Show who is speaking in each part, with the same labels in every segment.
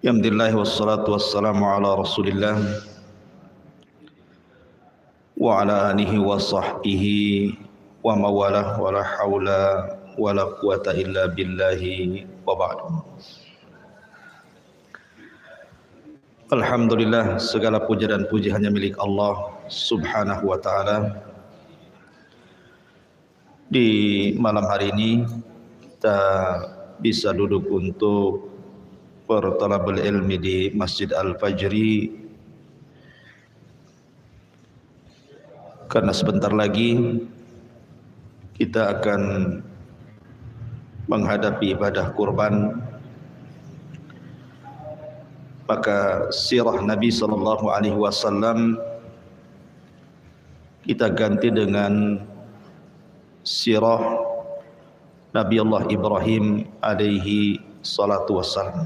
Speaker 1: Alhamdulillah wassalatu wassalamu ala Rasulillah wa ala alihi wa sahbihi wa mawalah wa la hawla wa la quwata illa billahi wa ba'du. Alhamdulillah, segala puja dan puji hanya milik Allah Subhanahu wa ta'ala. Di malam hari ini kita bisa duduk untuk bertalabul ilmi di Masjid Al-Fajri, karena sebentar lagi kita akan menghadapi ibadah kurban. Maka sirah Nabi SAW kita ganti dengan sirah Nabi Allah Ibrahim alaihi salatu wassalam.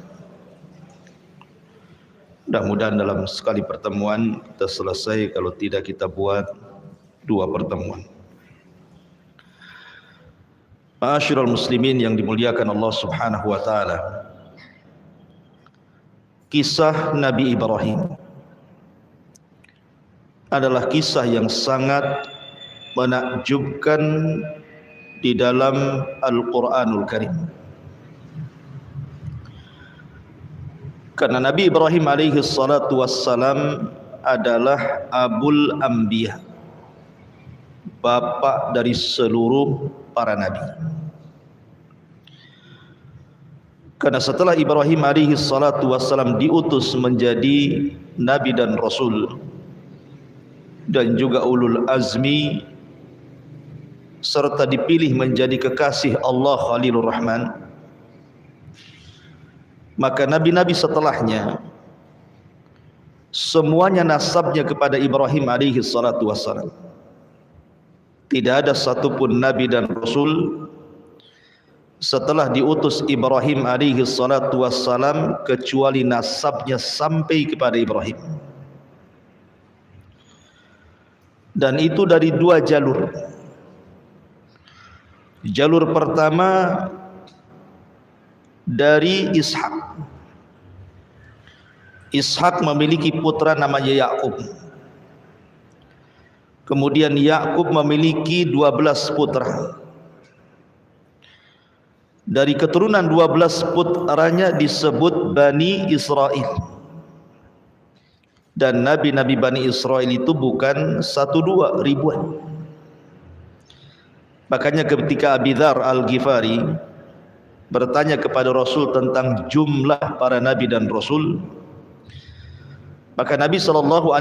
Speaker 1: Mudah-mudahan dalam sekali pertemuan kita selesai, kalau tidak kita buat 2 pertemuan. Ma'asyiral muslimin yang dimuliakan Allah Subhanahu wa ta'ala, kisah Nabi Ibrahim adalah kisah yang sangat menakjubkan di dalam Al-Quranul Karim. Karena Nabi Ibrahim alaihi salatu wassalam adalah Abul Anbiya, bapak dari seluruh para nabi. Karena setelah Ibrahim alaihi salatu wassalam diutus menjadi nabi dan rasul, dan juga ulul azmi, serta dipilih menjadi kekasih Allah Khalilur Rahman, maka nabi-nabi setelahnya semuanya nasabnya kepada Ibrahim alaihi salatu wassalam. Tidak ada satupun nabi dan rasul setelah diutus Ibrahim alaihi salatu wassalam kecuali nasabnya sampai kepada Ibrahim. Dan itu dari 2 jalur. Jalur pertama dari Ishak. Ishak memiliki putra namanya Yakub. Kemudian Yakub memiliki 12 putra. Dari keturunan 12 putranya disebut Bani Israel. Dan nabi-nabi Bani Israel itu bukan 1-2, ribuan. Makanya ketika Abi Dzar Al-Ghifari bertanya kepada Rasul tentang jumlah para nabi dan rasul, maka Nabi SAW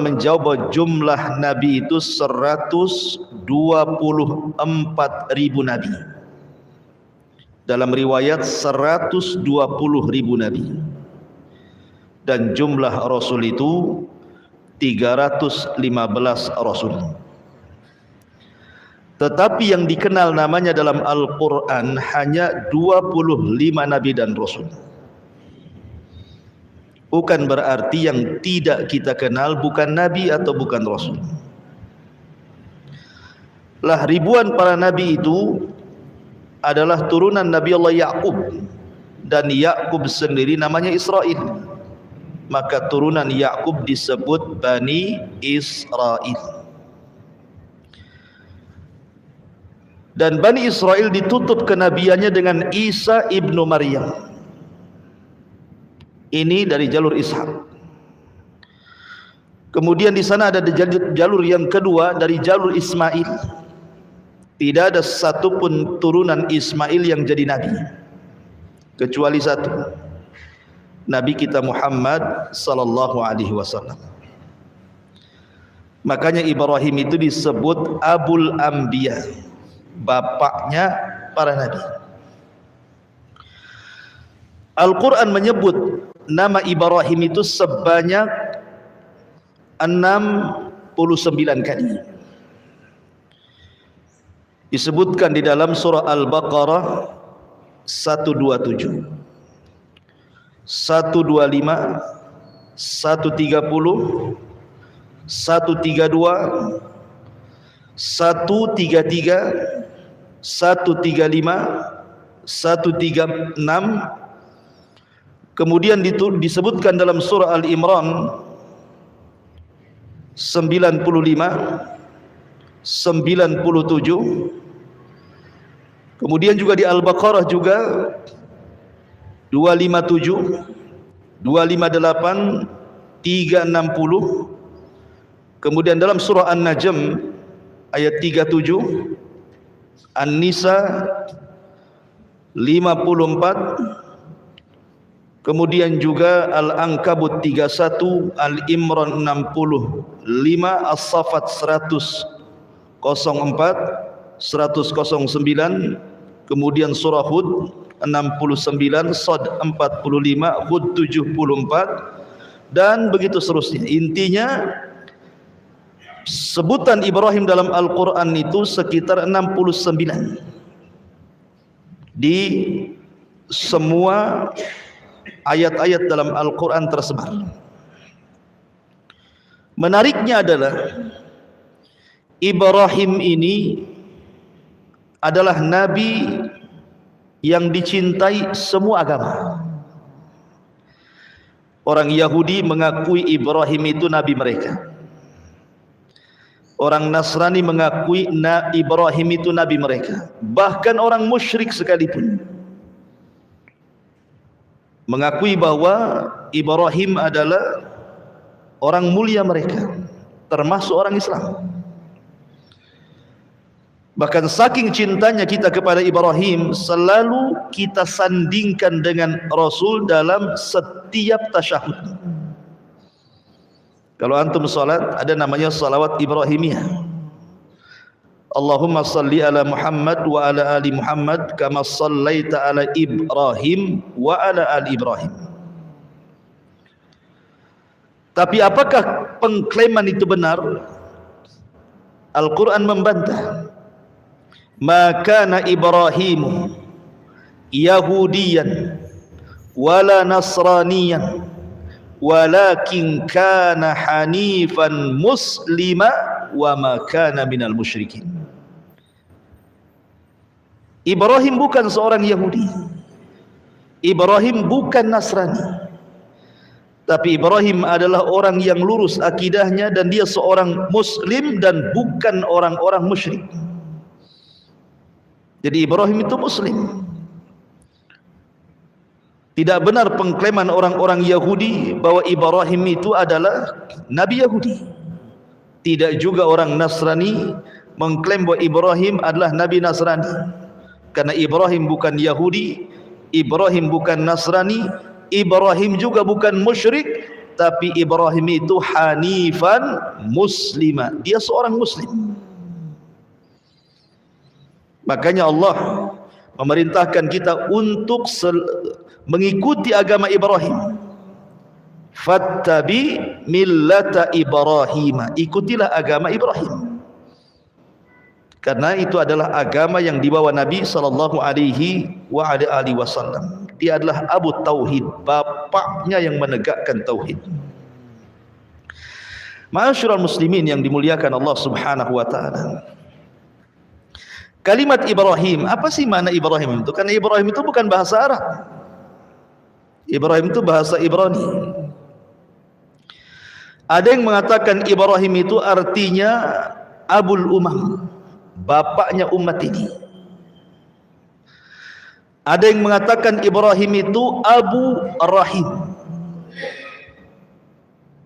Speaker 1: menjawab bahwa jumlah nabi itu 124.000 nabi. Dalam riwayat 120.000 nabi. Dan jumlah rasul itu 315 rasul. Tetapi yang dikenal namanya dalam Al-Quran hanya 25 nabi dan rasul. Bukan berarti yang tidak kita kenal bukan nabi atau bukan rasul. Lah ribuan para nabi itu adalah turunan Nabi Allah Yakub, dan Yakub sendiri namanya Israel. Maka turunan Yakub disebut Bani Israel. Dan Bani Israel ditutup kenabiannya dengan Isa ibnu Maryam. Ini dari jalur Ishak. Kemudian di sana ada jalur yang kedua dari jalur Ismail. Tidak ada satupun turunan Ismail yang jadi nabi, kecuali satu, Nabi kita Muhammad sallallahu alaihi wasallam. Makanya Ibrahim itu disebut Abul Anbiya, bapaknya para nabi. Al-Quran menyebut nama Ibrahim itu sebanyak 69 kali. Disebutkan di dalam surah Al-Baqarah 127, 125, 130, 132, 133, 135, 136, Kemudian disebutkan dalam surah Al-Imran 95, 97. Kemudian juga di Al-Baqarah juga 257, 258, 360. Kemudian dalam surah An-Najm ayat 37, An-Nisa 54, kemudian juga Al-Ankabut 31, Al-Imran 65, As-Saffat 100, 109, kemudian surah Hud 69, Sad 45, Hud 74, dan begitu seterusnya. Intinya sebutan Ibrahim dalam Al-Quran itu sekitar 69 di semua ayat-ayat dalam Al-Quran tersebar. Menariknya adalah Ibrahim ini adalah nabi yang dicintai semua agama. Orang Yahudi mengakui Ibrahim itu nabi mereka. Orang Nasrani mengakui Ibrahim itu nabi mereka. Bahkan orang musyrik sekalipun mengakui bahwa Ibrahim adalah orang mulia mereka, termasuk orang Islam. Bahkan saking cintanya kita kepada Ibrahim, selalu kita sandingkan dengan Rasul dalam setiap tasyahud. Kalau antum salat, ada namanya salawat Ibrahimiyah. Allahumma salli ala Muhammad wa ala ali Muhammad kama sallaita ala Ibrahim wa ala ali Ibrahim. Tapi apakah pengklaiman itu benar? Al-Quran membantah. Maka na Ibrahim Yahudiyan wala Nasraniyan walakin kana hanifan muslima wa ma kana minal musyrikin. Ibrahim bukan seorang Yahudi, Ibrahim bukan Nasrani, tapi Ibrahim adalah orang yang lurus akidahnya dan dia seorang muslim dan bukan orang-orang musyrik. Jadi Ibrahim itu muslim. Tidak benar pengklaiman orang-orang Yahudi bahwa Ibrahim itu adalah Nabi Yahudi. Tidak juga orang Nasrani mengklaim bahwa Ibrahim adalah Nabi Nasrani. Karena Ibrahim bukan Yahudi, Ibrahim bukan Nasrani, Ibrahim juga bukan musyrik, tapi Ibrahim itu hanifan muslima. Dia seorang muslim. Makanya Allah memerintahkan kita untuk mengikuti agama Ibrahim. Fattabi millata Ibrahim. Ikutilah agama Ibrahim. Karena itu adalah agama yang dibawa Nabi sallallahu alaihi wasallam. Dia adalah Abu Tauhid, bapaknya yang menegakkan tauhid. Ma'asyiral muslimin yang dimuliakan Allah Subhanahu wa taala. Kalimat Ibrahim, apa sih makna Ibrahim itu? Karena Ibrahim itu bukan bahasa Arab. Ibrahim itu bahasa Ibrani. Ada yang mengatakan Ibrahim itu artinya Abul Umam, bapaknya umat ini. Ada yang mengatakan Ibrahim itu Abu Ar-Rahim,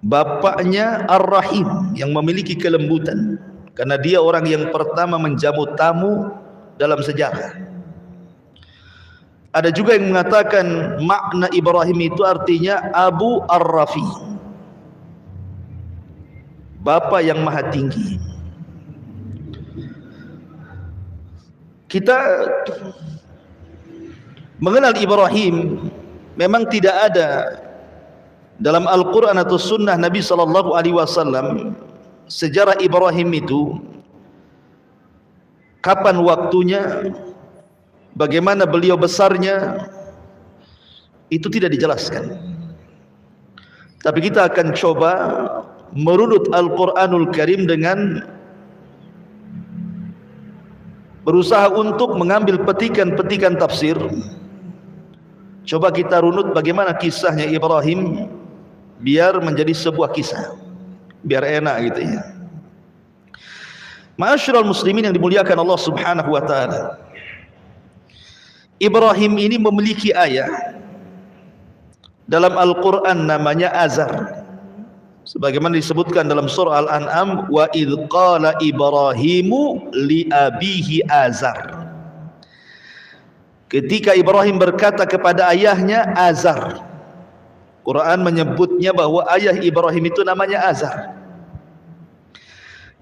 Speaker 1: bapaknya Ar-Rahim, yang memiliki kelembutan. Karena dia orang yang pertama menjamu tamu dalam sejarah. Ada juga yang mengatakan makna Ibrahim itu artinya Abu Ar-Rafi, Bapa yang maha tinggi. Kita mengenal Ibrahim memang tidak ada dalam Al-Quran atau Sunnah Nabi SAW. Sejarah Ibrahim itu, kapan waktunya, bagaimana beliau besarnya, itu tidak dijelaskan. Tapi kita akan coba merunut Al-Quranul Karim dengan berusaha untuk mengambil petikan-petikan tafsir Coba kita runut bagaimana kisahnya Ibrahim biar menjadi sebuah kisah, biar enak gitu ya. Ma'asyiral muslimin yang dimuliakan Allah Subhanahu wa taala. Ibrahim ini memiliki ayah dalam Al-Qur'an namanya Azar. Sebagaimana disebutkan dalam surah Al-An'am, wa idz qala Ibrahimu li abihi Azar. Ketika Ibrahim berkata kepada ayahnya Azar. Quran menyebutnya bahwa ayah Ibrahim itu namanya Azar.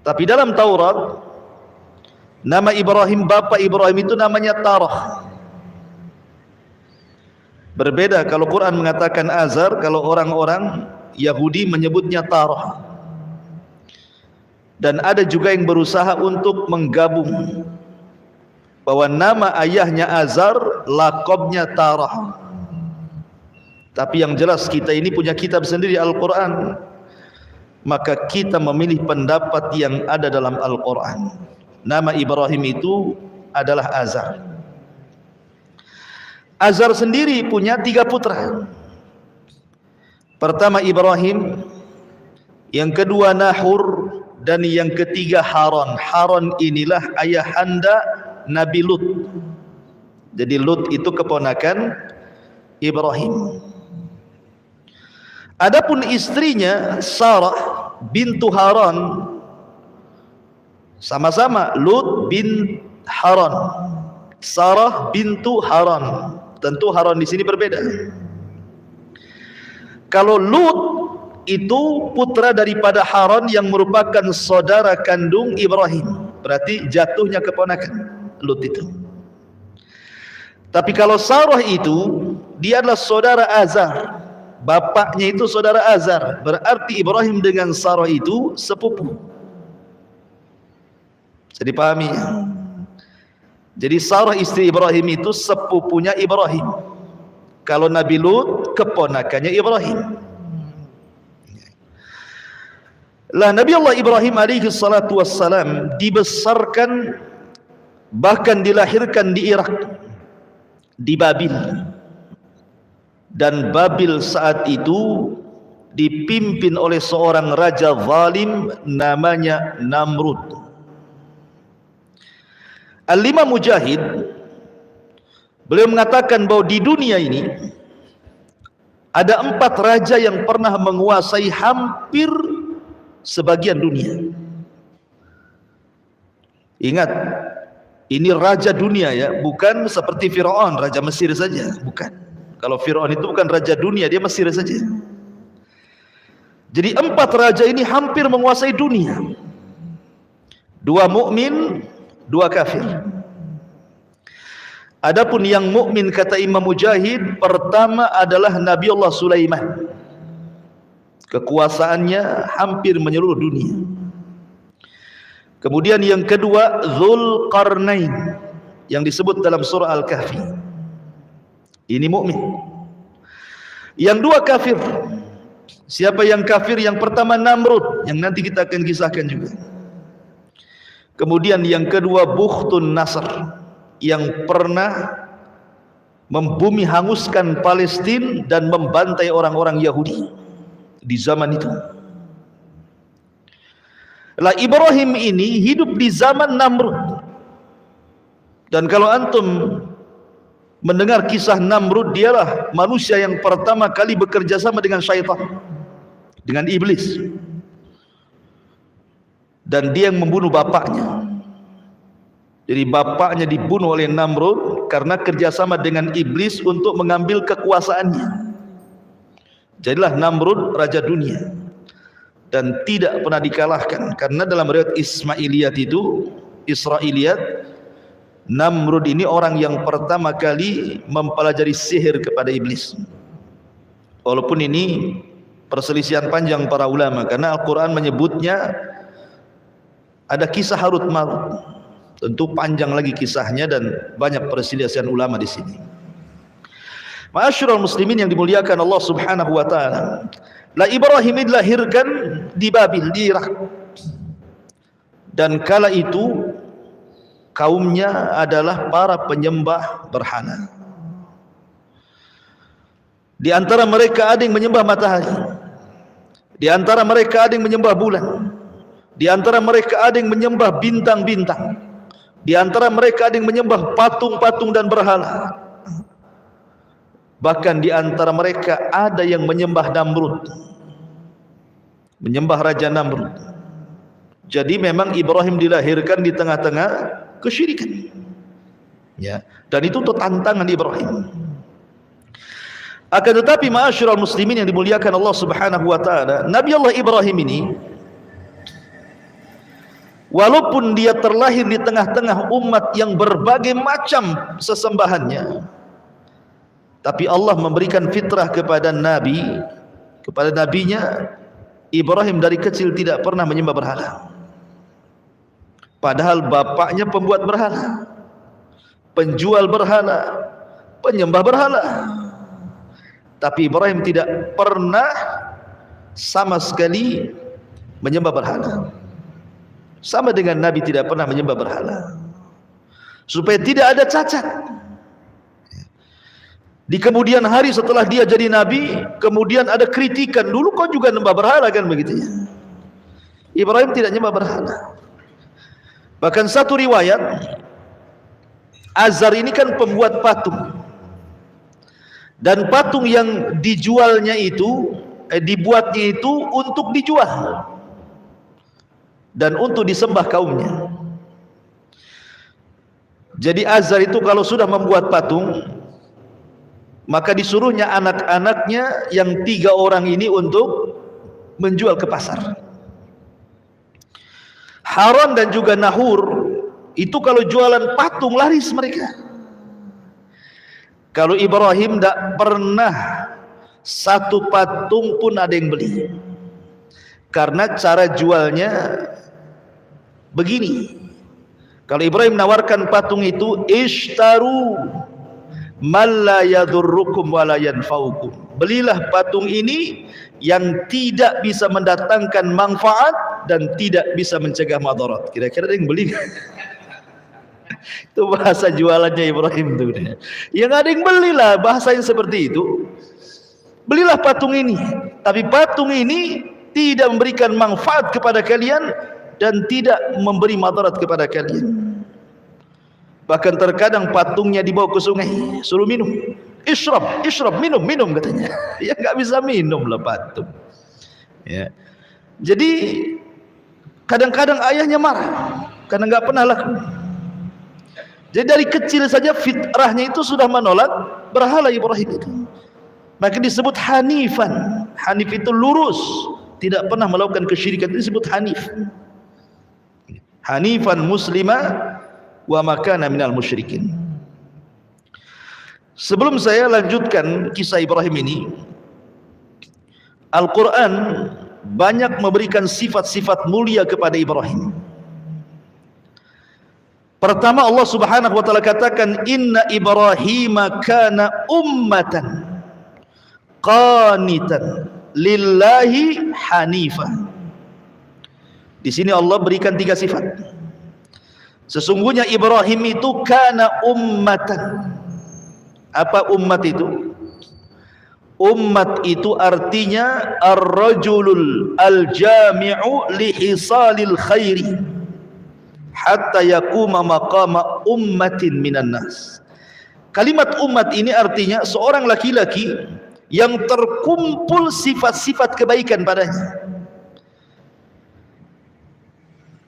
Speaker 1: Tapi dalam Taurat nama Ibrahim, bapak Ibrahim itu namanya Tarah. Berbeda kalau Quran mengatakan Azar, kalau orang-orang Yahudi menyebutnya Tarah. Dan ada juga yang berusaha untuk menggabung bahwa nama ayahnya Azar, laqabnya Tarah. Tapi yang jelas kita ini punya kitab sendiri Al-Quran, maka kita memilih pendapat yang ada dalam Al-Quran. Nama Ibrahim itu adalah Azar. Azar sendiri punya 3 putra. Pertama Ibrahim, yang kedua Nahur, dan yang ketiga Haran. Haran inilah ayahanda Nabi Lut. Jadi Lut itu keponakan Ibrahim. Adapun istrinya Sarah bintu Haran, sama-sama Lut bin Haran. Sarah bintu Haran. Tentu Haran di sini berbeda. Kalau Lut itu putra daripada Haran yang merupakan saudara kandung Ibrahim, berarti jatuhnya keponakan Lut itu. Tapi kalau Sarah itu, dia adalah saudara Azar, bapaknya itu saudara Azar, berarti Ibrahim dengan Sarah itu sepupu. Jadi pahami ya? Jadi Sarah istri Ibrahim itu sepupunya Ibrahim. Kalau Nabi Lut keponakannya Ibrahim. Lah Nabi Allah Ibrahim alaihi salatu wassalam dibesarkan, bahkan dilahirkan di Irak, di Babil. Dan Babil saat itu dipimpin oleh seorang raja zalim namanya Namrud. Al-Imam Mujahid beliau mengatakan bahwa di dunia ini ada 4 raja yang pernah menguasai hampir sebagian dunia. Ingat, ini raja dunia ya, bukan seperti Firaun, raja Mesir saja, bukan. Kalau Firaun itu bukan raja dunia, dia Mesir saja. Jadi 4 raja ini hampir menguasai dunia. 2 mukmin, 2 kafir. Adapun yang mukmin kata Imam Mujahid, pertama adalah Nabi Allah Sulaiman. Kekuasaannya hampir menyeluruh dunia. Kemudian yang kedua Dzulqarnain yang disebut dalam surah Al-Kahfi. Ini mukmin. Yang 2 kafir. Siapa yang kafir? Yang pertama Namrud, yang nanti kita akan kisahkan juga. Kemudian yang kedua Bukhtun Nasr, yang pernah membumi hanguskan Palestina dan membantai orang-orang Yahudi di zaman itu. Lah Ibrahim ini hidup di zaman Namrud. Dan kalau antum mendengar kisah Namrud, dialah manusia yang pertama kali bekerja sama dengan syaitan, dengan iblis. Dan dia yang membunuh bapaknya. Jadi bapaknya dibunuh oleh Namrud karena kerjasama dengan iblis untuk mengambil kekuasaannya. Jadilah Namrud raja dunia dan tidak pernah dikalahkan. Karena dalam riwayat Ismailiyat itu, Israiliyat, Namrud ini orang yang pertama kali mempelajari sihir kepada iblis. Walaupun ini perselisihan panjang para ulama, karena Al-Quran menyebutnya ada kisah Harut Marut. Tentu panjang lagi kisahnya dan banyak perselisihan ulama di sini. Ma'asyiral muslimin yang dimuliakan Allah Subhanahu wa taala. La Ibrahim dilahirkan di Babil, di Irak. Dan kala itu kaumnya adalah para penyembah berhala. Di antara mereka ada yang menyembah matahari, di antara mereka ada yang menyembah bulan, di antara mereka ada yang menyembah bintang-bintang, di antara mereka ada yang menyembah patung-patung dan berhala. Bahkan di antara mereka ada yang menyembah Namrud, menyembah Raja Namrud. Jadi memang Ibrahim dilahirkan di tengah-tengah kesyirikan, ya, dan itu tantangan Ibrahim. Akan tetapi ma'asyiral muslimin yang dimuliakan Allah Subhanahu wa taala, Nabi Allah Ibrahim ini walaupun dia terlahir di tengah-tengah umat yang berbagai macam sesembahannya, tapi Allah memberikan fitrah kepada nabinya Ibrahim dari kecil tidak pernah menyembah berhala. Padahal bapaknya pembuat berhala, penjual berhala, penyembah berhala. Tapi Ibrahim tidak pernah sama sekali menyembah berhala. Sama dengan Nabi tidak pernah menyembah berhala, supaya tidak ada cacat. Di kemudian hari setelah dia jadi Nabi, kemudian ada kritikan, dulu kau juga menyembah berhala kan, begitu ya. Ibrahim tidak menyembah berhala. Bahkan satu riwayat, Azar ini kan pembuat patung, dan patung yang dijualnya itu, dibuatnya itu untuk dijual dan untuk disembah kaumnya. Jadi Azar itu kalau sudah membuat patung, maka disuruhnya anak-anaknya yang 3 orang ini untuk menjual ke pasar. Haran dan juga Nahur itu kalau jualan patung laris mereka. Kalau Ibrahim tidak pernah satu patung pun ada yang beli, karena cara jualnya begini. Kalau Ibrahim menawarkan patung itu, ishtaru man la yadurrukum wa la yanfa'ukum, belilah patung ini yang tidak bisa mendatangkan manfaat dan tidak bisa mencegah madarat. Kira-kira ada yang beli? Itu bahasa jualannya Ibrahim itu. Yang ada yang belilah, bahasa yang seperti itu. Belilah patung ini, tapi patung ini tidak memberikan manfaat kepada kalian dan tidak memberi madarat kepada kalian. Bahkan terkadang patungnya dibawa ke sungai, suruh minum. Ishrab, ishrab, minum, minum katanya. Ya nggak bisa minum lah patung. Ya. Jadi kadang-kadang ayahnya marah karena nggak pernah laku. Jadi dari kecil saja fitrahnya itu sudah menolak berhala Ibrahim itu. Maka disebut hanifan. Hanif itu lurus, tidak pernah melakukan kesyirikan, itu disebut hanif. Hanifan muslimah wa makana minal musyrikin. Sebelum saya lanjutkan kisah Ibrahim ini, Al-Quran banyak memberikan sifat-sifat mulia kepada Ibrahim. Pertama, Allah Subhanahu wa taala katakan, inna Ibrahima kana ummatan qanitan lillahi hanifah. Di sini Allah berikan 3 sifat. Sesungguhnya Ibrahim itu kana ummatan. Apa ummat itu? Ummat itu artinya ar-rajulul al-jami'u li hisalil khairi hatta yakuma maqama ummatin minan nas. Kalimat ummat ini artinya seorang laki-laki yang terkumpul sifat-sifat kebaikan padanya.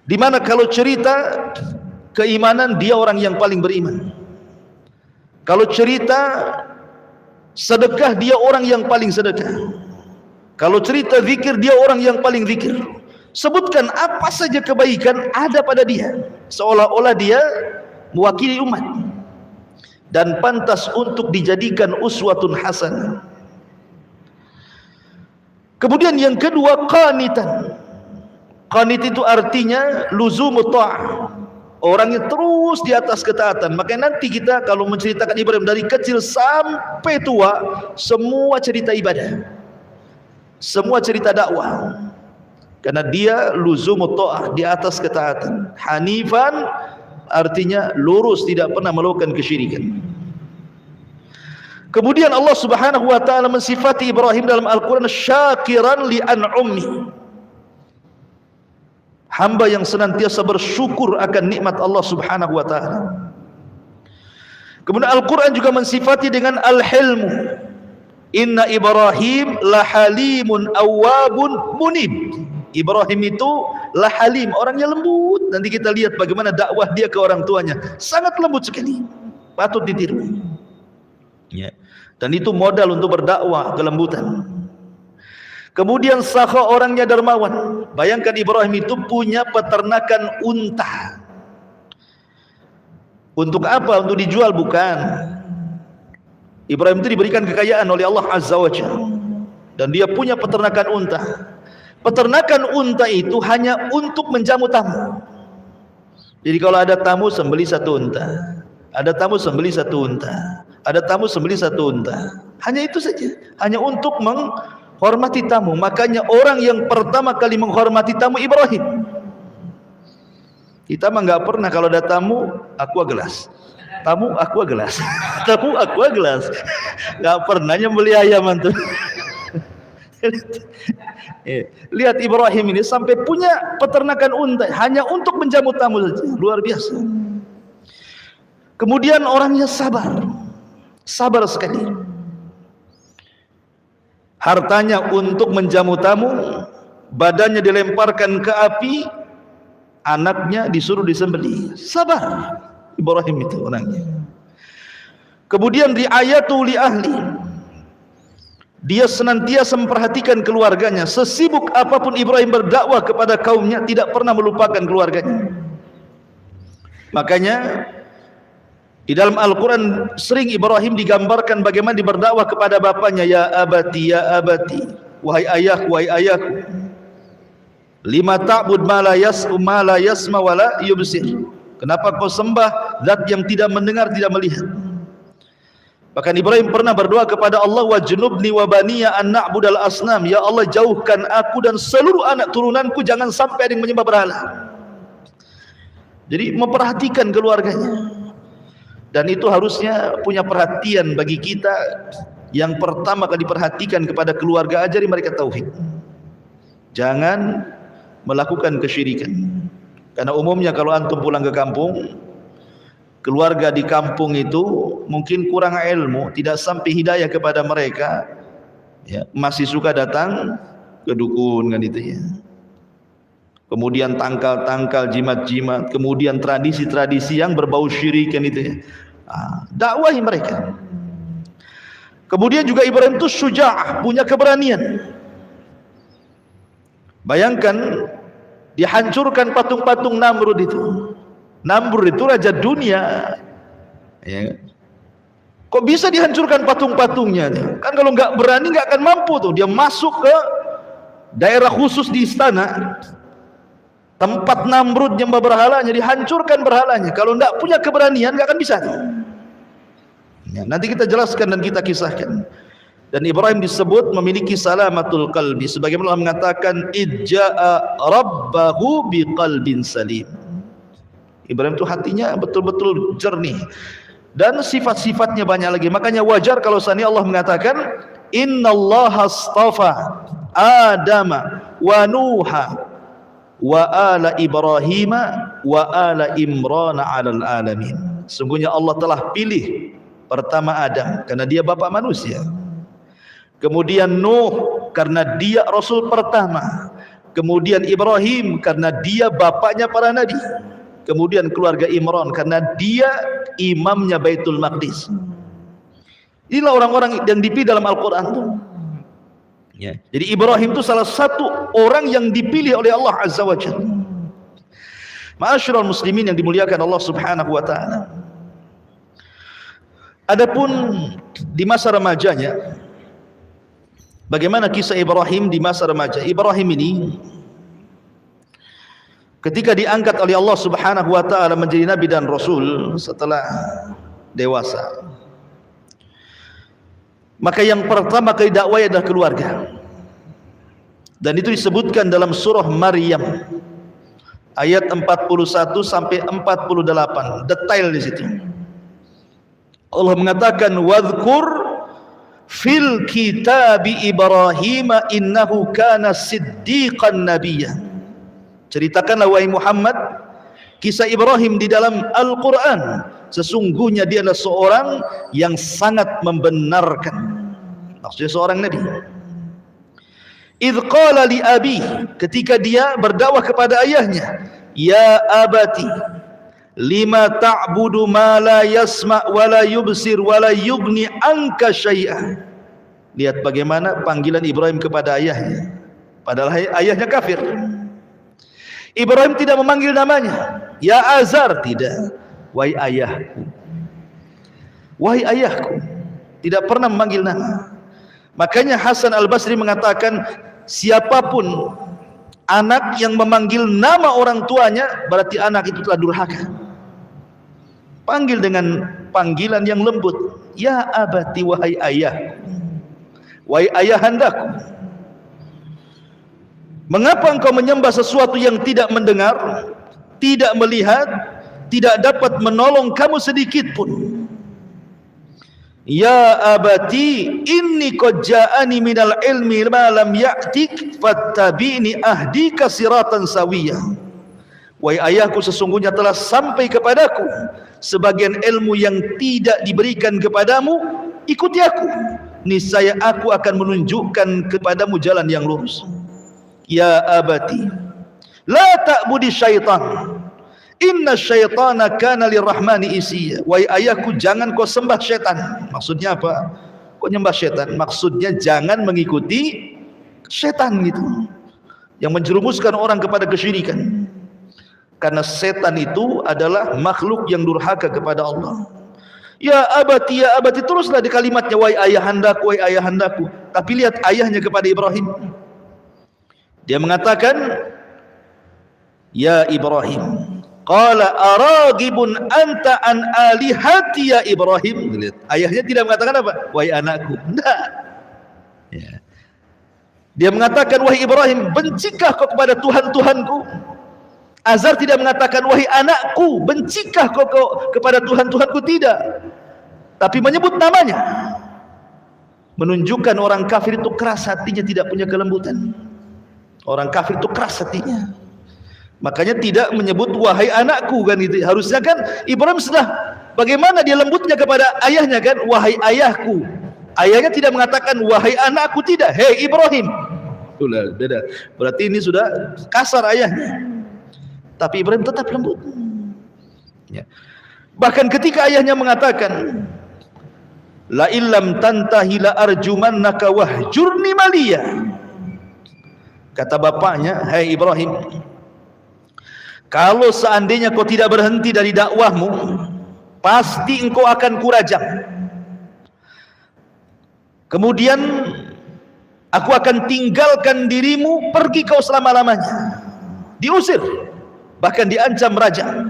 Speaker 1: Di mana kalau cerita keimanan, dia orang yang paling beriman. Kalau cerita sedekah, dia orang yang paling sedekah. Kalau cerita zikir, dia orang yang paling zikir. Sebutkan apa saja kebaikan ada pada dia, seolah-olah dia mewakili umat dan pantas untuk dijadikan uswatun hasanah. Kemudian yang kedua, qanitan. Qanit itu artinya luzumut ta'ah, orang yang terus di atas ketaatan. Makanya nanti kita kalau menceritakan Ibrahim dari kecil sampai tua, semua cerita ibadah, semua cerita dakwah, karena dia luzumut ta'ah, di atas ketaatan. Hanifan artinya lurus, tidak pernah melakukan kesyirikan. Kemudian Allah Subhanahu wa taala mensifati Ibrahim dalam Al-Qur'an syakiran li an'umi, hamba yang senantiasa bersyukur akan nikmat Allah Subhanahu wa taala. Kemudian Al-Qur'an juga mensifati dengan al-hilmu, inna Ibrahim lahalimun awwabun munib. Ibrahim itu lahalim, orangnya lembut. Nanti kita lihat bagaimana dakwah dia ke orang tuanya, sangat lembut sekali, patut ditiru ya. Dan itu modal untuk berdakwah, kelembutan. Kemudian sakha, orangnya dermawan. Bayangkan Ibrahim itu punya peternakan unta. Untuk apa? Untuk dijual? Bukan. Ibrahim itu diberikan kekayaan oleh Allah Azza wa Jalla, dan dia punya peternakan unta. Peternakan unta itu hanya untuk menjamu tamu. Jadi kalau ada tamu sembelih satu unta, ada tamu sembelih satu unta, ada tamu sembelih satu unta. Hanya itu saja, hanya untuk menghormati tamu. Makanya orang yang pertama kali menghormati tamu Ibrahim. Kita mah nggak pernah kalau ada tamu aqua gelas, tamu aqua gelas, tamu aqua gelas, nggak pernah nyembeli ayam antum. Lihat Ibrahim ini sampai punya peternakan unta hanya untuk menjamu tamu saja, luar biasa. Kemudian orangnya sabar, sabar sekali. Hartanya untuk menjamu tamu, badannya dilemparkan ke api, anaknya disuruh disembelih. Sabar Ibrahim itu orangnya. Kemudian riayatu li ahli, dia senantiasa memperhatikan keluarganya. Sesibuk apapun Ibrahim berdakwah kepada kaumnya, tidak pernah melupakan keluarganya. Makanya di dalam Al-Quran sering Ibrahim digambarkan bagaimana berdakwah kepada bapaknya. Ya abati, ya abati, wahai ayahku, wahai ayahku, lima ta'bud ma la yasma wa la yubsir. Kenapa kau sembah zat yang tidak mendengar, tidak melihat? Bahkan Ibrahim pernah berdoa kepada Allah, wajnubni wa baniya an na'budal asnam. Ya Allah, jauhkan aku dan seluruh anak turunanku jangan sampai ada yang menyembah berhala. Jadi memperhatikan keluarganya. Dan itu harusnya punya perhatian bagi kita. Yang pertama kali diperhatikan kepada keluarga, ajari mereka tauhid. Jangan melakukan kesyirikan. Karena umumnya kalau antum pulang ke kampung, keluarga di kampung itu mungkin kurang ilmu, tidak sampai hidayah kepada mereka ya, masih suka datang ke dukun kan itu ya. Kemudian tangkal-tangkal, jimat-jimat, kemudian tradisi-tradisi yang berbau syirik kan itu ya. Dakwahi mereka. Kemudian juga Ibrahim itu syuja'ah, punya keberanian. Bayangkan dihancurkan patung-patung Namrud itu. Namrud itu raja dunia ya. Kok bisa dihancurkan patung-patungnya? Kan kalau nggak berani nggak akan mampu tuh. Dia masuk ke daerah khusus di istana, tempat Namrud nyembah berhalanya, dihancurkan berhalanya. Kalau nggak punya keberanian nggak akan bisa ya, nanti kita jelaskan dan kita kisahkan. Dan Ibrahim disebut memiliki salamatul qalbi, sebagaimana Allah mengatakan idja'a rabbahu biqalbin salim. Ibrahim itu hatinya betul-betul jernih, dan sifat-sifatnya banyak lagi. Makanya wajar kalau seandainya Allah mengatakan innallaha astafa Adama wa Nuha wa ala Ibrahima wa ala Imran 'alal alamin. Sungguhnya Allah telah pilih pertama Adam karena dia bapak manusia, kemudian Nuh karena dia rasul pertama, kemudian Ibrahim karena dia bapaknya para nabi, kemudian keluarga Imran karena dia imamnya Baitul Maqdis. Inilah orang-orang yang dipilih dalam Al-Quran ya. Jadi Ibrahim itu salah satu orang yang dipilih oleh Allah Azza wa Jalla. Ma'asyiral muslimin yang dimuliakan Allah Subhanahu wa ta'ala. Adapun di masa remajanya, bagaimana kisah Ibrahim di masa remaja? Ibrahim ini ketika diangkat oleh Allah Subhanahu wa ta'ala menjadi nabi dan rasul setelah dewasa, maka yang pertama kali dakwah adalah keluarga. Dan itu disebutkan dalam surah Maryam ayat 41 sampai 48, detail di situ. Allah mengatakan wadhkur fil kitabi Ibrahim innahu kana siddiqan nabiyya. Ceritakanlah wahai Muhammad kisah Ibrahim di dalam Al-Quran. Sesungguhnya dia adalah seorang yang sangat membenarkan. Maksudnya seorang nabi. Idh qala li abi, ketika dia berdakwah kepada ayahnya, ya abati lima ta'budu ma la yasma' wa la yubsir wa la yughni anka syai'a. Lihat bagaimana panggilan Ibrahim kepada ayahnya, padahal ayahnya kafir. Ibrahim tidak memanggil namanya ya Azar, tidak, wahai ayahku, wahai ayahku, tidak pernah memanggil nama. Makanya Hasan Al-Basri mengatakan, siapapun anak yang memanggil nama orang tuanya, berarti anak itu telah durhaka. Panggil dengan panggilan yang lembut, ya abati, wahai ayah, wahai ayahandaku. Mengapa engkau menyembah sesuatu yang tidak mendengar, tidak melihat, tidak dapat menolong kamu sedikit pun? Ya abati inni qad ja'ani minal ilmi ma lam ya'tik fattabi'ni ahdika siratan sawiyya. Wahai ayahku, sesungguhnya telah sampai kepadaku sebagian ilmu yang tidak diberikan kepadamu, ikuti aku, niscaya aku akan menunjukkan kepadamu jalan yang lurus. Ya abati la ta'budi syaitan inna syaitana kana lirrahmani isiyya. Wahai ayahku, jangan kau sembah syaitan. Maksudnya apa? Kau nyembah syaitan, maksudnya jangan mengikuti syaitan gitu, yang menjerumuskan orang kepada kesyirikan. Karena setan itu adalah makhluk yang durhaka kepada Allah. Ya abati, teruslah di kalimatnya, wahai ayahandaku, wahai ayahandaku. Tapi lihat ayahnya kepada Ibrahim, dia mengatakan, ya Ibrahim, qala aragibun anta an alihati ya Ibrahim. Lihat, ayahnya tidak mengatakan apa? Wahai anakku. Tidak. Ya. Dia mengatakan, wahai Ibrahim, bencikah kau kepada Tuhan-Tuhanku? Azar tidak mengatakan, wahai anakku, bencikah kau kepada Tuhan-Tuhanku? Tidak. Tapi menyebut namanya. Menunjukkan orang kafir itu keras hatinya, tidak punya kelembutan. Orang kafir itu keras hatinya. Makanya tidak menyebut wahai anakku kan gitu. Harusnya kan Ibrahim sudah, bagaimana dia lembutnya kepada ayahnya kan, wahai ayahku. Ayahnya tidak mengatakan wahai anakku, tidak, hei Ibrahim. Sudah beda. Berarti ini sudah kasar ayahnya. Tapi Ibrahim tetap lembut. Ya. Bahkan ketika ayahnya mengatakan, la illam tantahi la arjumannaka wahjurni maliya. Kata bapaknya, hai Ibrahim, kalau seandainya kau tidak berhenti dari dakwahmu, pasti engkau akan kurajam. Kemudian aku akan tinggalkan dirimu, pergi kau selama-lamanya. Diusir, bahkan diancam raja.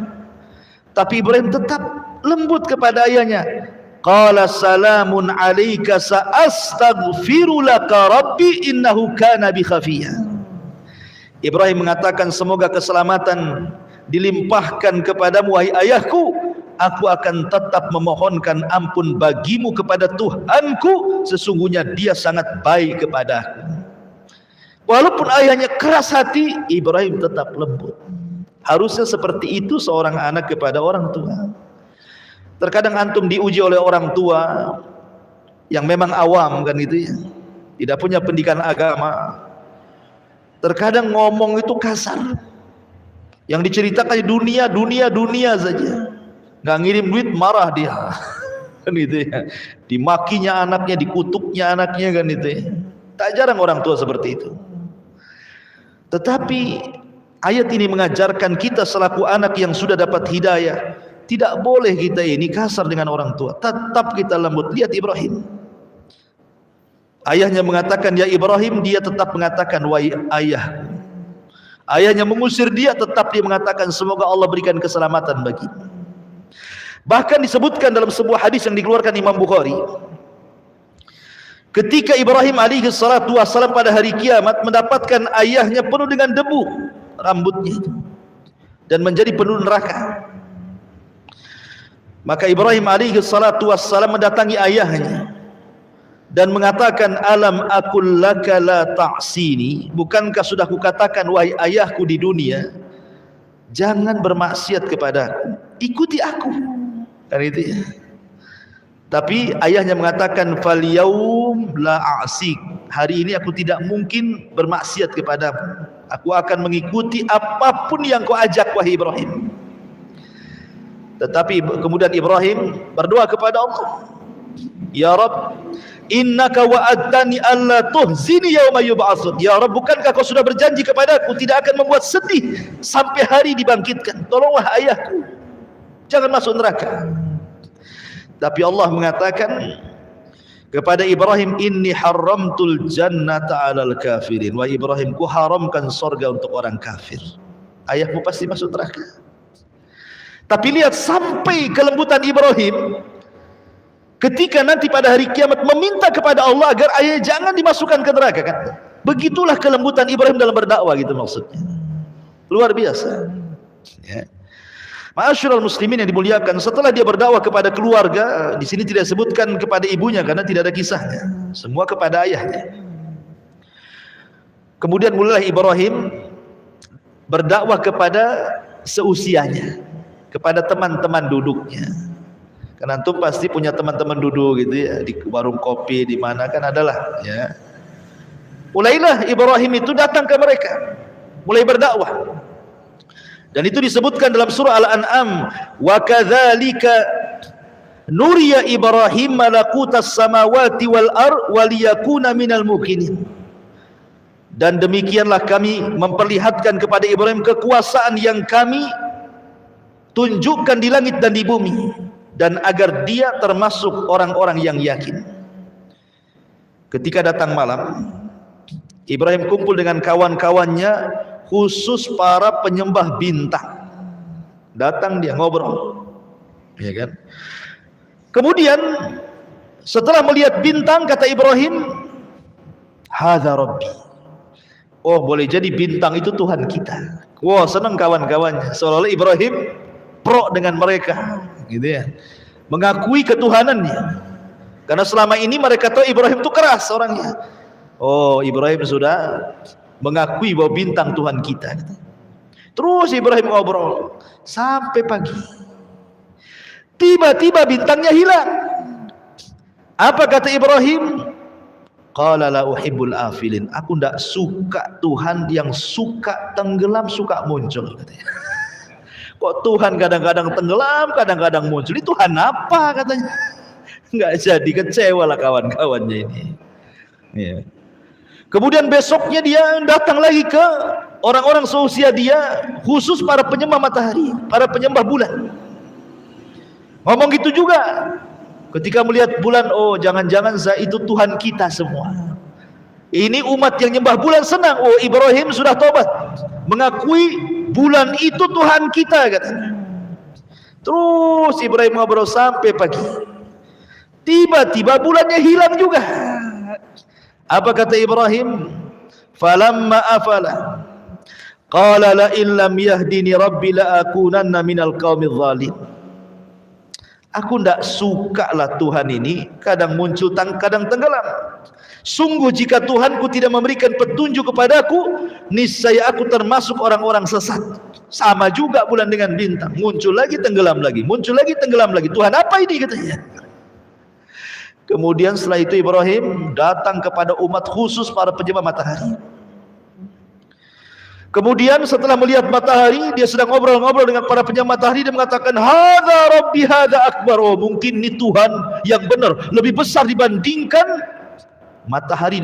Speaker 1: Tapi Ibrahim tetap lembut kepada ayahnya. Qala salamun alayka sa'astaghfiru laka rabbi innahu kana bi khafiyya. Ibrahim mengatakan, semoga keselamatan dilimpahkan kepadamu wahai ayahku, aku akan tetap memohonkan ampun bagimu kepada Tuhanku, sesungguhnya dia sangat baik kepadaku. Walaupun ayahnya keras hati, Ibrahim tetap lembut. Harusnya seperti itu seorang anak kepada orang tua. Terkadang antum diuji oleh orang tua yang memang awam kan gitu ya, tidak punya pendidikan agama. Terkadang ngomong itu kasar, yang diceritakan dunia saja, nggak ngirim duit marah dia kan gitu ya, dimakinya anaknya, dikutuknya anaknya kan gitu ya. Tak jarang orang tua seperti itu. Tetapi ayat ini mengajarkan kita selaku anak yang sudah dapat hidayah, tidak boleh kita ini kasar dengan orang tua, tetap kita lembut. Lihat Ibrahim, ayahnya mengatakan ya Ibrahim, dia tetap mengatakan wahai ayah. Ayahnya mengusir dia, tetap dia mengatakan semoga Allah berikan keselamatan bagi. Bahkan disebutkan dalam sebuah hadis yang dikeluarkan Imam Bukhari, ketika Ibrahim alaihi salatu wassalam pada hari kiamat mendapatkan ayahnya penuh dengan debu rambutnya itu dan menjadi penuh neraka, maka Ibrahim alaihi salatu wassalam mendatangi ayahnya dan mengatakan, alam aqul laka la ta'sini, bukankah sudah kukatakan wahai ayahku di dunia, jangan bermaksiat kepadaku, ikuti aku, kan itu ya. Tapi ayahnya mengatakan, fal yaum la a'sik, hari ini aku tidak mungkin bermaksiat kepadamu, aku akan mengikuti apapun yang kau ajak wahai Ibrahim. Tetapi kemudian Ibrahim berdoa kepada Allah, ya Rabb, innaka wa'adtani alla tuhzini yauma yub'atsun, ya Rabb, bukankah kau sudah berjanji kepadaku tidak akan membuat sedih sampai hari dibangkitkan, tolonglah ayahku jangan masuk neraka. Tapi Allah mengatakan kepada Ibrahim, inni haramtul jannata 'alal kafirin, wa Ibrahim, ku haramkan surga untuk orang kafir, ayahmu pasti masuk neraka. Tapi lihat sampai kelembutan Ibrahim ketika nanti pada hari kiamat meminta kepada Allah agar ayah jangan dimasukkan ke neraka, kan? Begitulah kelembutan Ibrahim dalam berdakwah, gitu maksudnya. Luar biasa. Ya. Ma'asyiral muslimin yang dimuliakan, setelah dia berdakwah kepada keluarga, di sini tidak sebutkan kepada ibunya karena tidak ada kisahnya, semua kepada ayahnya. Kemudian mulailah Ibrahim berdakwah kepada seusianya, kepada teman-teman duduknya. Karena antum pasti punya teman-teman duduk gitu ya, di warung kopi di mana kan adalah ya. Mulailah Ibrahim itu datang ke mereka, mulai berdakwah. Dan itu disebutkan dalam surah Al-An'am, wa kadzalika nuriya Ibrahim malakutas samawati wal ard waliyakuna minal muqinin. Dan demikianlah kami memperlihatkan kepada Ibrahim kekuasaan yang kami tunjukkan di langit dan di bumi, dan agar dia termasuk orang-orang yang yakin. Ketika datang malam, Ibrahim kumpul dengan kawan-kawannya, khusus para penyembah bintang. Datang dia ngobrol, ya kan? Kemudian setelah melihat bintang, kata Ibrahim, hadza rabbi, oh boleh jadi bintang itu Tuhan kita. Wah, senang kawan-kawannya, seolah-olah Ibrahim pro dengan mereka, gitu ya, mengakui ketuhanannya. Karena selama ini mereka tahu Ibrahim itu keras orangnya. Oh, Ibrahim sudah mengakui bahwa bintang Tuhan kita. Terus Ibrahim ngobrol sampai pagi. Tiba-tiba bintangnya hilang. Apa kata Ibrahim? Qala la uhibbul afilin, aku tidak suka Tuhan yang suka tenggelam, suka muncul, katanya. Kok Tuhan kadang-kadang tenggelam, kadang-kadang muncul? Itu Tuhan apa, katanya? Enggak jadi, kecewa lah kawan-kawannya ini. Ya. Kemudian besoknya dia datang lagi ke orang-orang seusia dia, khusus para penyembah matahari, para penyembah bulan. Ngomong gitu juga. Ketika melihat bulan, oh jangan-jangan itu Tuhan kita semua. Ini umat yang nyembah bulan senang. Oh, Ibrahim sudah tobat, mengakui bulan itu Tuhan kita, katanya. Terus Ibrahim ngobrol sampai pagi. Tiba-tiba bulannya hilang juga. Apa kata Ibrahim? Falamma afala qala la illam yahdini rabbi la akunanna minal qaumidz zalim. Aku tidak suka lah Tuhan ini kadang muncul kadang tenggelam. Sungguh jika Tuhanku tidak memberikan petunjuk kepadaku, niscaya aku termasuk orang-orang sesat. Sama juga bulan dengan bintang, muncul lagi tenggelam lagi, muncul lagi tenggelam lagi. Tuhan apa ini, katanya. Kemudian setelah itu Ibrahim datang kepada umat khusus para penyembah matahari. Kemudian setelah melihat matahari, dia sedang ngobrol-ngobrol dengan para penyembah matahari, dia mengatakan, hadza rabbi hadza akbar. Oh, mungkin ini Tuhan yang benar, lebih besar dibandingkan matahari,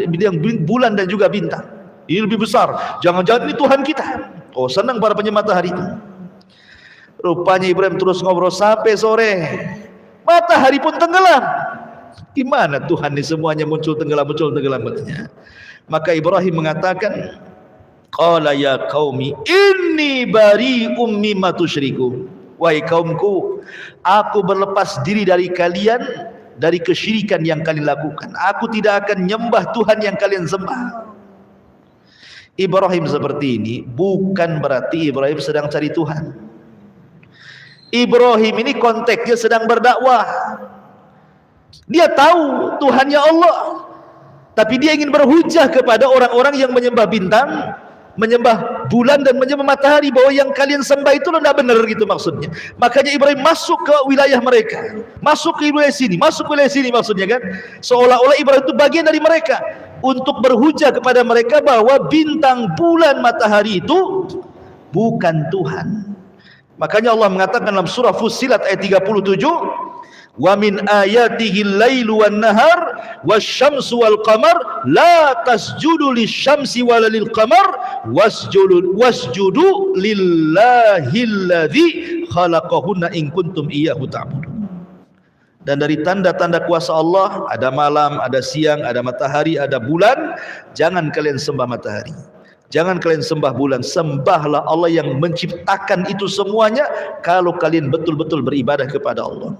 Speaker 1: bulan dan juga bintang. Ini lebih besar, jangan-jangan ini Tuhan kita. Oh, senang para penyembah matahari itu. Rupanya Ibrahim terus ngobrol sampai sore, matahari pun tenggelam. Gimana Tuhan ini semuanya muncul tenggelam katanya. Maka Ibrahim mengatakan, qala ya qaumi inni bari'um mimma tusyriku. Wahai kaumku, aku berlepas diri dari kalian, dari kesyirikan yang kalian lakukan. Aku tidak akan nyembah Tuhan yang kalian sembah. Ibrahim seperti ini bukan berarti Ibrahim sedang cari Tuhan. Ibrahim ini konteksnya sedang berdakwah. Dia tahu Tuhannya Allah. tapi dia ingin berhujah kepada orang-orang yang menyembah bintang, menyembah bulan dan menyembah matahari, bahwa yang kalian sembah itu tidak benar gitu maksudnya. Makanya Ibrahim masuk ke wilayah mereka, masuk ke wilayah sini, masuk ke wilayah sini maksudnya kan, seolah-olah Ibrahim itu bagian dari mereka, untuk berhujah kepada mereka bahwa bintang, bulan, matahari itu bukan Tuhan. Makanya Allah mengatakan dalam surah Fussilat ayat 37, wa min ayatihi al-lailu wan-nahar wasyamsu wal-qamar la tasjudu lisyamsi wala lil-qamar wasjudu lillahilladzi khalaqahunna in kuntum iyyahu ta'budun. Dan dari tanda-tanda kuasa Allah ada malam, ada siang, ada matahari, ada bulan. Jangan kalian sembah matahari, jangan kalian sembah bulan, sembahlah Allah yang menciptakan itu semuanya kalau kalian betul-betul beribadah kepada Allah.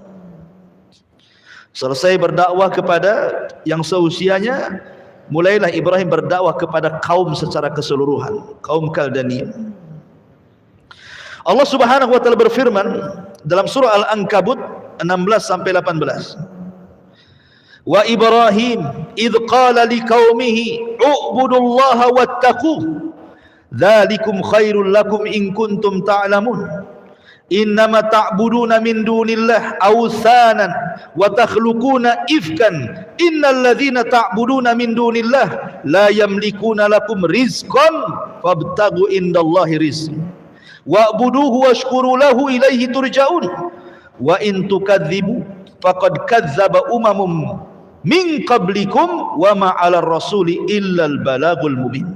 Speaker 1: Selesai berdakwah kepada yang seusianya, mulailah Ibrahim berdakwah kepada kaum secara keseluruhan, kaum Kaldaniyun. Allah Subhanahu wa taala berfirman dalam surah Al-Ankabut 16 sampai 18. Wa Ibrahim idz qala liqaumihi u'budullaha wattaquh dzalikum khairul lakum in kuntum ta'lamun. Innama ta'buduna min dunillah awthanan wa takhluquna ifkan innal ladzina ta'buduna min dunillah la yamlikuna lakum rizqan fabtaghu indallahi rizq wa'buduhu washkuru lahu ilaihi turja'un wa in tukadzibu faqad kadzdzaba umamum min qablikum wa ma 'alar rasuli illal balagul mubin.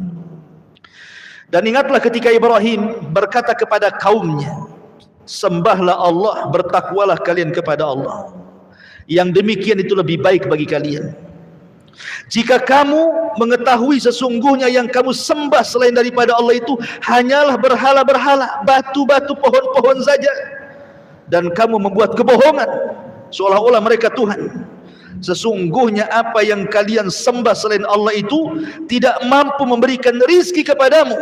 Speaker 1: Dan ingatlah ketika Ibrahim berkata kepada kaumnya, sembahlah Allah, bertakwalah kalian kepada Allah. Yang demikian itu lebih baik bagi kalian. Jika kamu mengetahui sesungguhnya yang kamu sembah selain daripada Allah itu hanyalah berhala-berhala, batu-batu, pohon-pohon saja, dan kamu membuat kebohongan seolah-olah mereka Tuhan. Sesungguhnya apa yang kalian sembah selain Allah itu tidak mampu memberikan rizki kepadamu.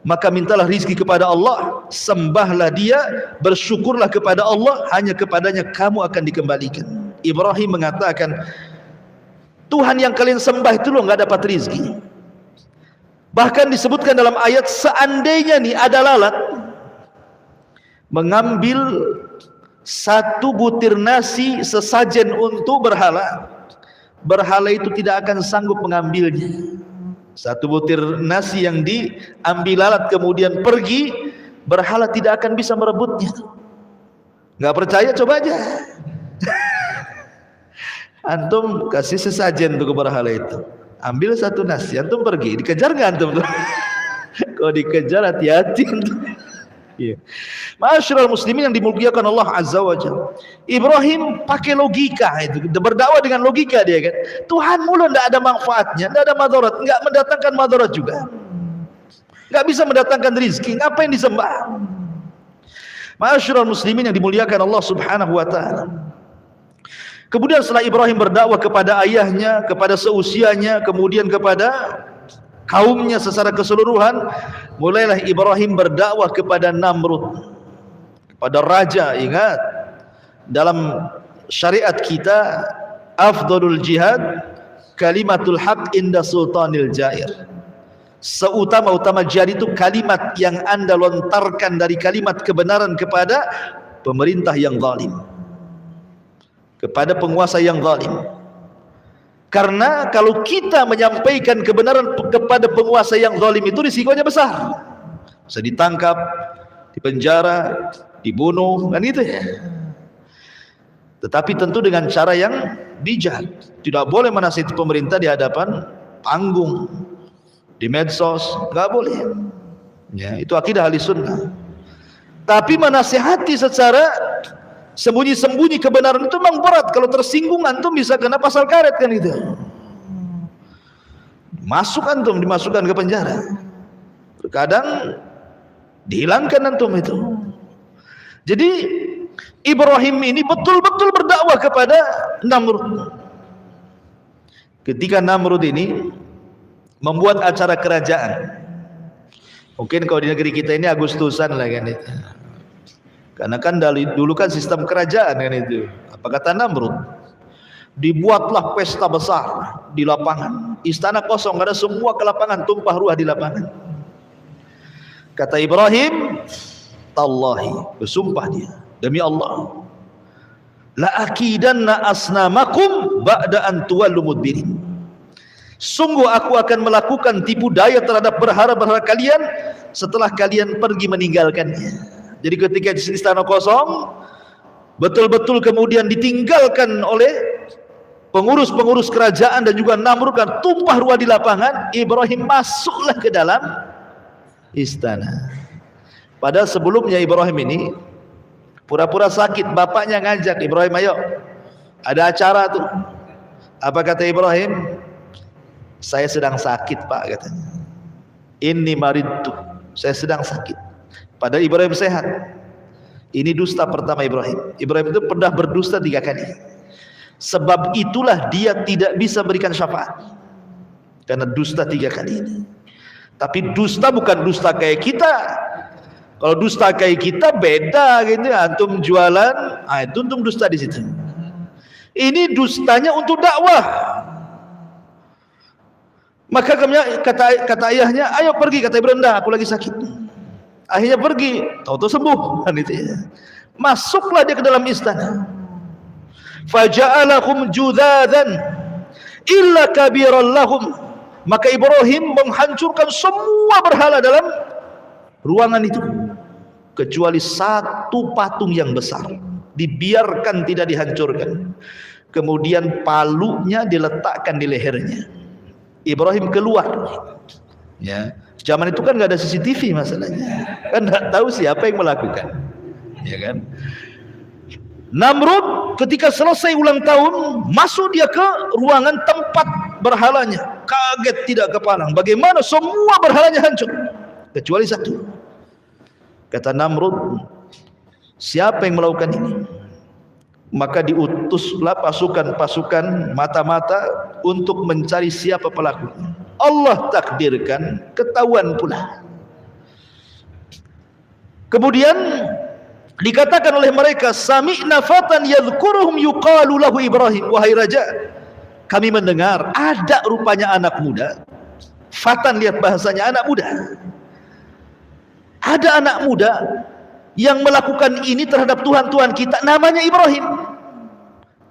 Speaker 1: Maka mintalah rizki kepada Allah, sembahlah Dia, bersyukurlah kepada Allah, hanya kepadanya kamu akan dikembalikan. Ibrahim mengatakan, Tuhan yang kalian sembah itu loh nggak dapat rizki. Bahkan disebutkan dalam ayat, seandainya nih ada lalat mengambil satu butir nasi sesajen untuk berhala, berhala itu tidak akan sanggup mengambilnya. Satu butir nasi yang diambil lalat kemudian pergi, berhala tidak akan bisa merebutnya. Nggak percaya, coba aja. Antum kasih sesajen untuk berhala itu, ambil satu nasi, antum pergi, dikejar nggak antum? Kalau dikejar hati-hati antum. Iya. Ma'asyiral muslimin yang dimuliakan Allah Azza wa Jalla, Ibrahim pakai logika itu, berdakwah dengan logika dia kan. Tuhan mulu tidak ada manfaatnya, tidak ada madarat, enggak mendatangkan madarat juga, enggak bisa mendatangkan rizki, ngapain disembah? Ma'asyiral muslimin yang dimuliakan Allah Subhanahu wa taala. Kemudian setelah Ibrahim berdakwah kepada ayahnya, kepada seusianya, kemudian kepada kaumnya secara keseluruhan, mulailah Ibrahim berdakwah kepada Namrud, kepada raja. Ingat, dalam syariat kita afdalul jihad kalimatul haq inda sultanil jair. Seutama-utama jihad itu kalimat yang anda lontarkan dari kalimat kebenaran kepada pemerintah yang zalim, kepada penguasa yang zalim. Karena kalau kita menyampaikan kebenaran kepada penguasa yang zalim itu risikonya besar, bisa ditangkap, dipenjara, dibunuh, kan gitu ya. Tetapi tentu dengan cara yang bijak. Tidak boleh menasihati pemerintah di hadapan panggung, di medsos, nggak boleh. Ya, itu akidah ahli sunnah. Tapi menasihati secara sembunyi-sembunyi kebenaran itu memang berat. Kalau tersinggung antum bisa kena pasal karet kan itu. Masuk antum, dimasukkan ke penjara. Terkadang dihilangkan antum itu. Jadi Ibrahim ini betul-betul berdakwah kepada Namrud. Ketika Namrud ini membuat acara kerajaan, mungkin kalau di negeri kita ini Agustusan lah kan itu. Karena kan dulu kan sistem kerajaan kan itu. Apa kata Namrud? Dibuatlah pesta besar di lapangan. Istana kosong, ada semua ke lapangan, tumpah ruah di lapangan. Kata Ibrahim, tallahi, bersumpah dia, demi Allah, la akidanna asnamakum ba'da an tuwallu mudbirin. Sungguh aku akan melakukan tipu daya terhadap berhala-berhala kalian setelah kalian pergi meninggalkannya. Jadi ketika istana kosong, betul-betul kemudian ditinggalkan oleh pengurus-pengurus kerajaan dan juga Namrud, kan tumpah ruah di lapangan, Ibrahim masuklah ke dalam istana. Padahal sebelumnya Ibrahim ini pura-pura sakit, bapaknya ngajak, Ibrahim ayo, ada acara tuh. Apa kata Ibrahim? Saya sedang sakit pak, katanya. Inni maridtu, saya sedang sakit. Padahal Ibrahim sehat. Ini dusta pertama Ibrahim. Ibrahim itu pernah berdusta 3 kali. Sebab itulah dia tidak bisa berikan syafaat, karena dusta 3 kali ini. Tapi dusta bukan dusta kayak kita. Kalau dusta kayak kita beda gitu, antum jualan, itu antum dusta di situ. Ini dustanya untuk dakwah. Maka kata ayahnya, ayo pergi, kata Ibrahim, dah aku lagi sakit. Akhirnya pergi, tahu-tahu sembuh kan itu ya. Masuklah dia ke dalam istana. Faja'alahum judzadan illa kabiran lahum. Maka Ibrahim menghancurkan semua berhala dalam ruangan itu, kecuali satu patung yang besar, dibiarkan tidak dihancurkan. Kemudian palunya diletakkan di lehernya. Ibrahim keluar. Ya, zaman itu kan nggak ada CCTV masalahnya, kan nggak tahu siapa yang melakukan, ya kan. Namrud ketika selesai ulang tahun, masuk dia ke ruangan tempat berhalanya. Kaget tidak kepalang, bagaimana semua berhalanya hancur kecuali satu. Kata Namrud, siapa yang melakukan ini? Maka diutuslah pasukan-pasukan mata-mata untuk mencari siapa pelakunya. Allah takdirkan, ketahuan pula. Kemudian dikatakan oleh mereka, sami'na fatan yadhkuruhum yuqalu lahu Ibrahim. Wahai raja, kami mendengar ada rupanya anak muda. Fatan, lihat bahasanya, anak muda. Ada anak muda yang melakukan ini terhadap Tuhan-Tuhan kita, namanya Ibrahim.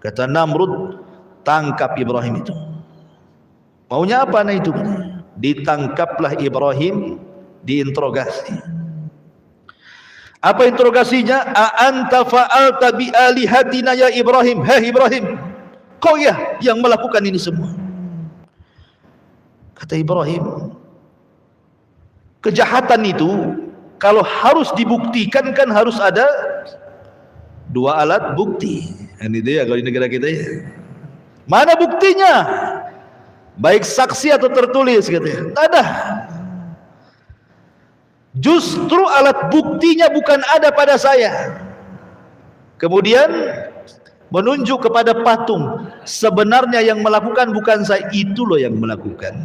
Speaker 1: Kata Namrud, tangkap Ibrahim itu. Maunya apa anak itu? Ditangkaplah Ibrahim, diinterogasi. Apa interogasinya? A anta fa'alta bi alihatina ya Ibrahim. Hei Ibrahim, kau ya yang melakukan ini semua. Kata Ibrahim, kejahatan itu kalau harus dibuktikan kan harus ada 2 alat bukti. Ini dia kalau di negara kita ya. Mana buktinya? Baik saksi atau tertulis katanya. Tak ada. Justru alat buktinya bukan ada pada saya. Kemudian menunjuk kepada patung. Sebenarnya yang melakukan bukan saya, itu loh yang melakukan.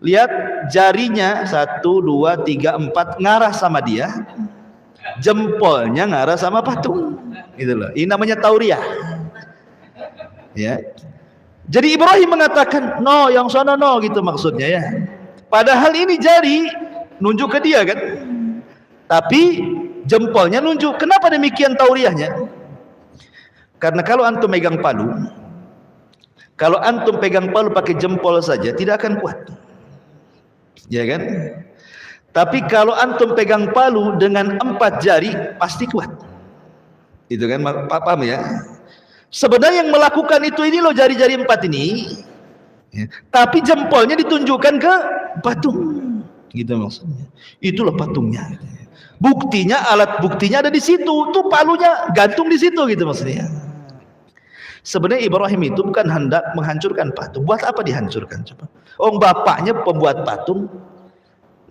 Speaker 1: Lihat jarinya 1, 2, 3, 4 ngarah sama dia. Jempolnya ngarah sama patung. Itu loh. Ini namanya tauriah. Ya. Jadi Ibrahim mengatakan, no, yang sana no, gitu maksudnya ya. Padahal ini jari nunjuk ke dia kan, tapi jempolnya nunjuk. Kenapa demikian tauriahnya? Karena kalau antum pegang palu, kalau antum pegang palu pakai jempol saja tidak akan kuat, ya kan? Tapi kalau antum pegang palu dengan 4 jari pasti kuat, itu kan, paham ya? Sebenarnya yang melakukan itu ini loh, jari-jari 4 ini, ya. Tapi jempolnya ditunjukkan ke patung. Gitu maksudnya. Itulah patungnya. Buktinya, alat buktinya ada di situ. Tuh palunya gantung di situ gitu maksudnya. Sebenarnya Ibrahim itu bukan hendak menghancurkan patung. Buat apa dihancurkan coba? Oh, bapaknya pembuat patung.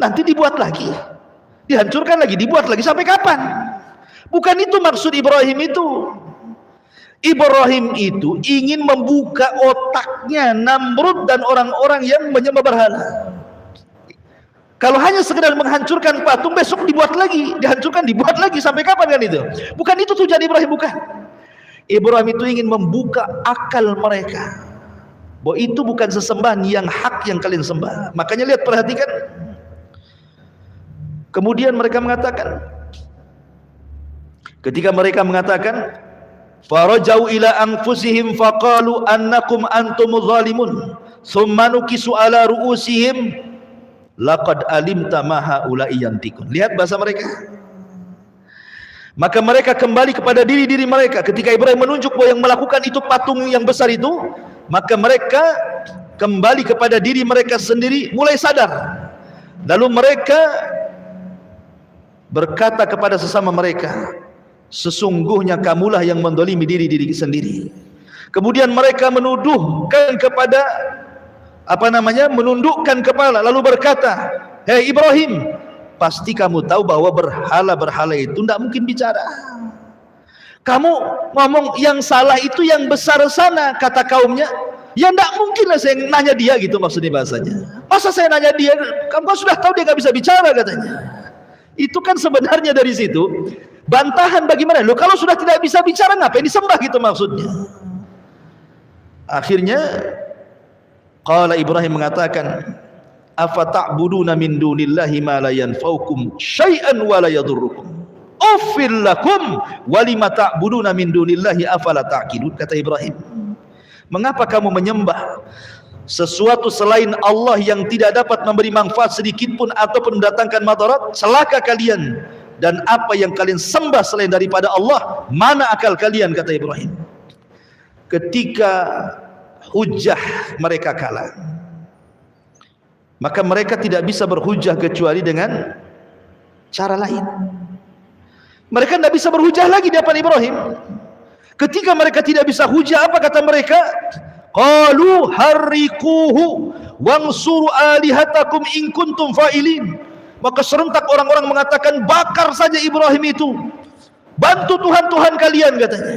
Speaker 1: Nanti dibuat lagi. Dihancurkan lagi, dibuat lagi, sampai kapan? Bukan itu maksud Ibrahim itu. Ibrahim itu ingin membuka otaknya Namrud dan orang-orang yang menyembah berhala. Kalau hanya sekedar menghancurkan patung, besok dibuat lagi, dihancurkan, dibuat lagi, sampai kapan kan itu? Bukan itu tujuan Ibrahim, bukan. Ibrahim itu ingin membuka akal mereka bahwa itu bukan sesembahan yang hak yang kalian sembah. Makanya lihat, perhatikan. Kemudian mereka mengatakan, ketika mereka mengatakan, farajau ila anfusihim faqalu annakum antumuz zalimun thumma nukisu ala ru'usihim laqad alimta ma haula'i yantikun. Lihat bahasa mereka. Maka mereka kembali kepada diri-diri mereka. Ketika Ibrahim menunjuk bahwa yang melakukan itu patung yang besar itu, maka mereka kembali kepada diri mereka sendiri, mulai sadar. Lalu mereka berkata kepada sesama mereka, sesungguhnya kamulah yang mendolimi diri-diri sendiri. Kemudian mereka menuduhkan kepada menundukkan kepala, lalu berkata, hei Ibrahim, pasti kamu tahu bahwa berhala-berhala itu tidak mungkin bicara. Kamu ngomong yang salah itu yang besar sana, kata kaumnya. Ya tidak mungkin lah saya nanya dia, gitu maksudnya bahasanya. Masa saya nanya dia, kamu sudah tahu dia nggak bisa bicara, katanya. Itu kan sebenarnya dari situ bantahan bagaimana? Loh, kalau sudah tidak bisa bicara ngapain disembah, gitu maksudnya. Akhirnya qala Ibrahim mengatakan, afata'buduna min dunillahi ma la yanfa'ukum syai'an wa la yadurrukum uffil lakum walima ta'buduna min dunillahi afala ta'qilun. Kata Ibrahim, mengapa kamu menyembah sesuatu selain Allah yang tidak dapat memberi manfaat sedikit pun ataupun mendatangkan madarat? Celaka kalian. Dan apa yang kalian sembah selain daripada Allah, mana akal kalian? Kata Ibrahim. Ketika hujah mereka kalah, maka mereka tidak bisa berhujah kecuali dengan cara lain. Mereka tidak bisa berhujah lagi di hadapan Ibrahim. Ketika mereka tidak bisa hujah, apa kata mereka? Qalu harriquhu wansuru alihatakum in kuntum fa'ilin. Maka serentak orang-orang mengatakan, bakar saja Ibrahim itu, bantu Tuhan-Tuhan kalian, katanya,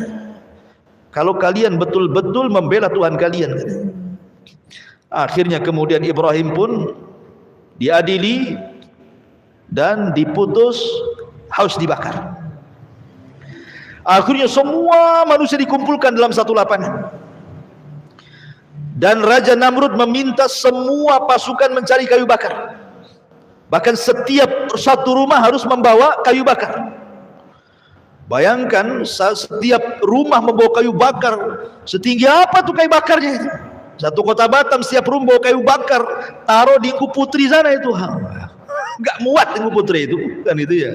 Speaker 1: kalau kalian betul-betul membela Tuhan kalian, katanya. Akhirnya kemudian Ibrahim pun diadili dan diputus harus dibakar. Akhirnya semua manusia dikumpulkan dalam satu lapangan, dan Raja Namrud meminta semua pasukan mencari kayu bakar. Bahkan setiap satu rumah harus membawa kayu bakar. Bayangkan, setiap rumah membawa kayu bakar. Setinggi apa tuh kayu bakarnya itu? Satu kota Batam setiap rumah bawa kayu bakar, taruh di Engku Putri sana itu. Enggak muat Engku Putri itu, kan itu ya.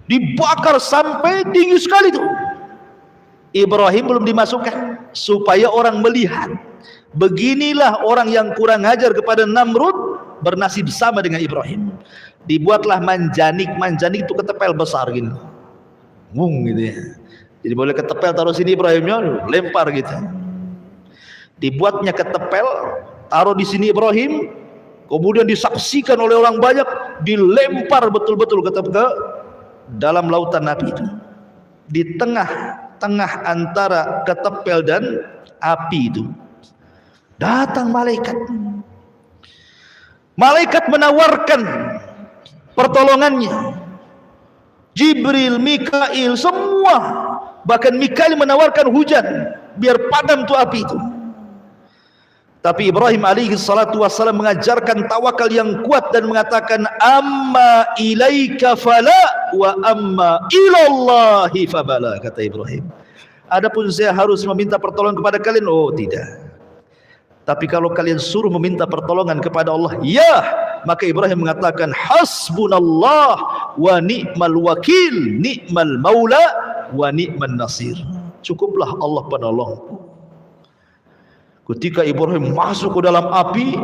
Speaker 1: Dibakar sampai tinggi sekali tuh. Ibrahim belum dimasukkan supaya orang melihat, beginilah orang yang kurang ajar kepada Namrud bernasib sama dengan Ibrahim. Dibuatlah manjanik itu ketepel besar gini, gitu ya. Jadi boleh ketepel taruh sini, Ibrahimnya lempar gitu. Dibuatnya ketepel, taruh di sini Ibrahim, kemudian disaksikan oleh orang banyak, dilempar betul-betul ke dalam lautan api itu. Di tengah-tengah antara ketepel dan api itu datang malaikat. Malaikat menawarkan pertolongannya. Jibril, Mikail, semua. Bahkan Mikail menawarkan hujan biar padam tuh api itu. Tapi Ibrahim alaihi salatu wassalam mengajarkan tawakal yang kuat dan mengatakan, amma ilaika fala wa amma ilallahi fabala. Kata Ibrahim, adapun saya harus meminta pertolongan kepada kalian, oh tidak. Tapi kalau kalian suruh meminta pertolongan kepada Allah, ya. Maka Ibrahim mengatakan, hasbunallah wa ni'mal wakil, ni'mal maula wa ni'man nasir. Cukuplah Allah penolong. Ketika Ibrahim masuk ke dalam api,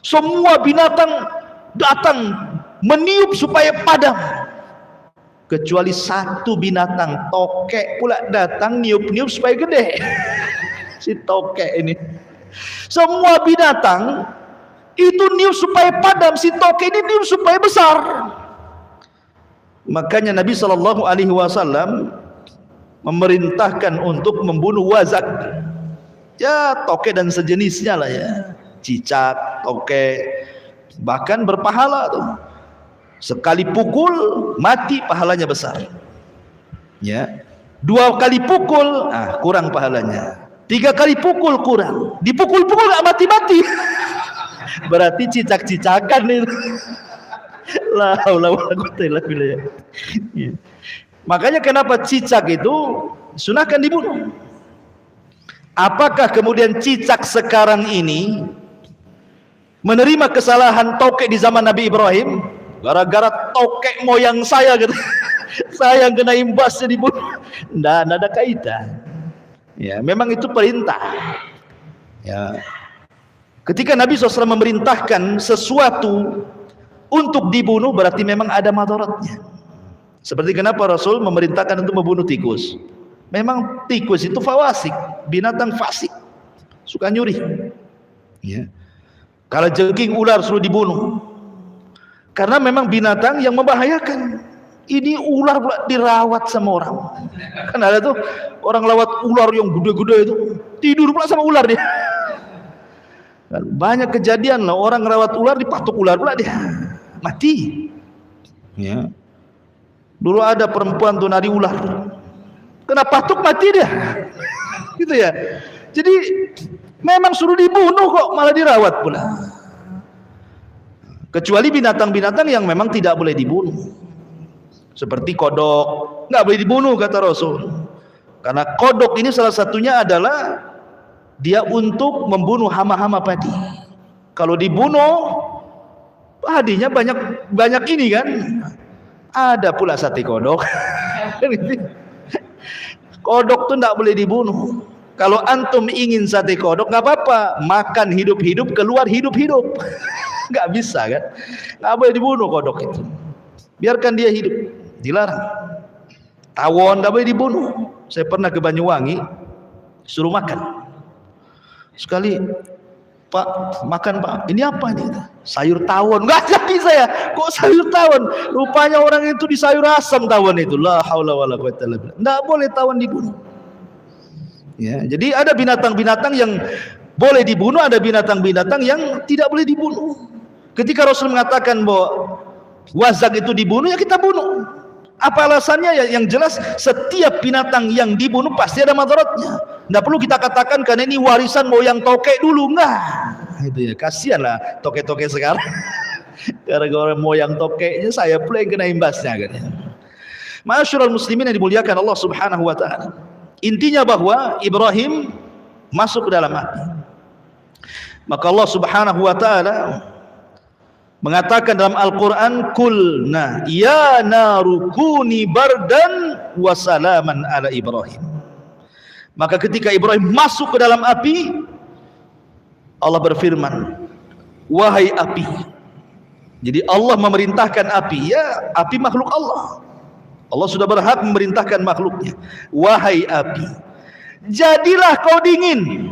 Speaker 1: semua binatang datang meniup supaya padam, kecuali satu binatang, tokek pula datang niup-niup supaya gede. Si tokek ini, semua binatang itu niup supaya padam, si tokek ini niup supaya besar. Makanya Nabi SAW memerintahkan untuk membunuh wazak, ya tokek dan sejenisnya lah ya, cicak, tokek, bahkan berpahala tuh. Sekali pukul mati pahalanya besar. Ya. 2 kali pukul, kurang pahalanya. 3 kali pukul kurang. Dipukul-pukul nggak mati-mati. Berarti cicak-cicakan itu. La haula wala quwwata illa billah. Makanya kenapa cicak itu sunahkan dibunuh? Apakah kemudian cicak sekarang ini menerima kesalahan tokek di zaman Nabi Ibrahim? Gara-gara tokek moyang saya gitu. Saya yang kena imbasnya dibunuh. Nggak ada kaitan. Ya, memang itu perintah. Ya. Ketika Nabi SAW memerintahkan sesuatu untuk dibunuh, berarti memang ada madaratnya. Seperti kenapa Rasul memerintahkan untuk membunuh tikus. Memang tikus itu fawasik, binatang fasik, suka nyuri. Ya. Kalau jengking ular suruh dibunuh, karena memang binatang yang membahayakan. Ini ular pula dirawat sama orang. Kan ada tuh orang lawat ular yang gede-gede itu, tidur pula sama ular dia. Banyak kejadian lah, orang rawat ular dipatuk ular pula dia mati. Ya. Dulu ada perempuan tuh nari ular, kena patuk mati dia. Gitu ya. Jadi memang suruh dibunuh kok malah dirawat pula. Kecuali binatang-binatang yang memang tidak boleh dibunuh. Seperti kodok, nggak boleh dibunuh kata Rasul. Karena kodok ini salah satunya adalah dia untuk membunuh hama-hama padi. Kalau dibunuh, padinya banyak ini kan. Ada pula sate kodok. Kodok tuh nggak boleh dibunuh. Kalau antum ingin sate kodok nggak apa-apa, makan hidup-hidup, keluar hidup-hidup. Nggak bisa kan? Nggak boleh dibunuh kodok itu. Biarkan dia hidup, dilarang. Tawon nggak boleh dibunuh. Saya pernah ke Banyuwangi, suruh makan. Sekali, Pak, makan Pak. Ini apa ini? Sayur tawon. Nggak jadi saya. Kok sayur tawon? Rupanya orang itu di sayur asam tawon itu. La haula wala quwwata illa billah. Nggak boleh tawon dibunuh. Ya, jadi ada binatang-binatang yang boleh dibunuh, ada binatang-binatang yang tidak boleh dibunuh. Ketika Rasul mengatakan bahwa wazak itu dibunuh, ya kita bunuh. Apa alasannya? Ya, yang jelas setiap binatang yang dibunuh pasti ada madaratnya. Nggak perlu kita katakan karena ini warisan moyang tokek dulu, enggak. Itu ya, kasihan lah tokek-tokek sekarang. Gara-gara moyang tokeknya saya pula yang kena imbasnya kan. Ma'asyiral muslimin yang dimuliakan Allah Subhanahu wa taala. Intinya bahwa Ibrahim masuk ke dalam api. Maka Allah Subhanahu wa taala mengatakan dalam Al-Qur'an, "Qulna ya naru kuni bardan wa salaman ala Ibrahim." Maka ketika Ibrahim masuk ke dalam api, Allah berfirman, "Wahai api." Jadi Allah memerintahkan api, ya api makhluk Allah. Allah sudah berhak memerintahkan makhluknya. Wahai api, jadilah kau dingin.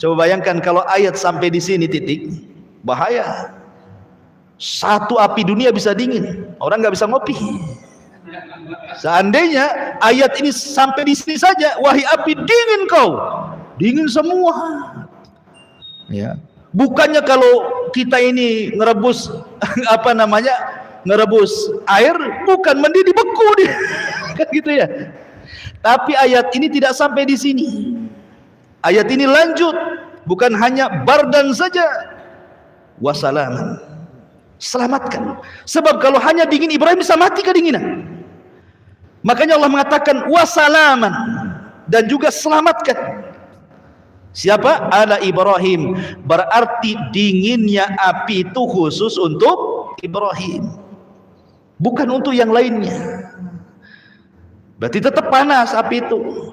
Speaker 1: Coba bayangkan kalau ayat sampai di sini titik, bahaya. Satu api dunia bisa dingin, orang nggak bisa ngopi. Seandainya ayat ini sampai di sini saja, wahai api dingin kau, dingin semua. Ya, bukannya kalau kita ini ngerebus apa namanya, ngerebus air, bukan mendidih beku dia, kan gitu ya. Tapi ayat ini tidak sampai di sini. Ayat ini lanjut, bukan hanya bardan saja, wasalaman. Selamatkan. Sebab kalau hanya dingin, Ibrahim bisa mati kedinginan. Makanya Allah mengatakan wasalaman, dan juga selamatkan. Siapa? Ala Ibrahim. Berarti dinginnya api itu khusus untuk Ibrahim, bukan untuk yang lainnya. Berarti tetap panas api itu.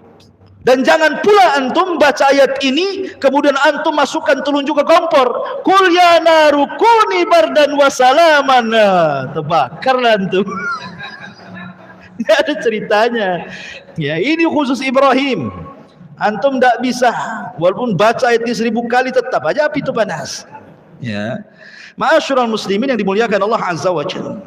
Speaker 1: Dan jangan pula antum baca ayat ini kemudian antum masukkan telunjuk ke kompor. Qul ya naru kuni bardan wa salaman. Terbakarlah antum. Tidak ada ceritanya. Ya, ini khusus Ibrahim. Antum tidak bisa, walaupun baca ayat ini 1000 kali tetap aja api itu panas. Ya. Ma'asyiral muslimin yang dimuliakan Allah Azza wa Jalla.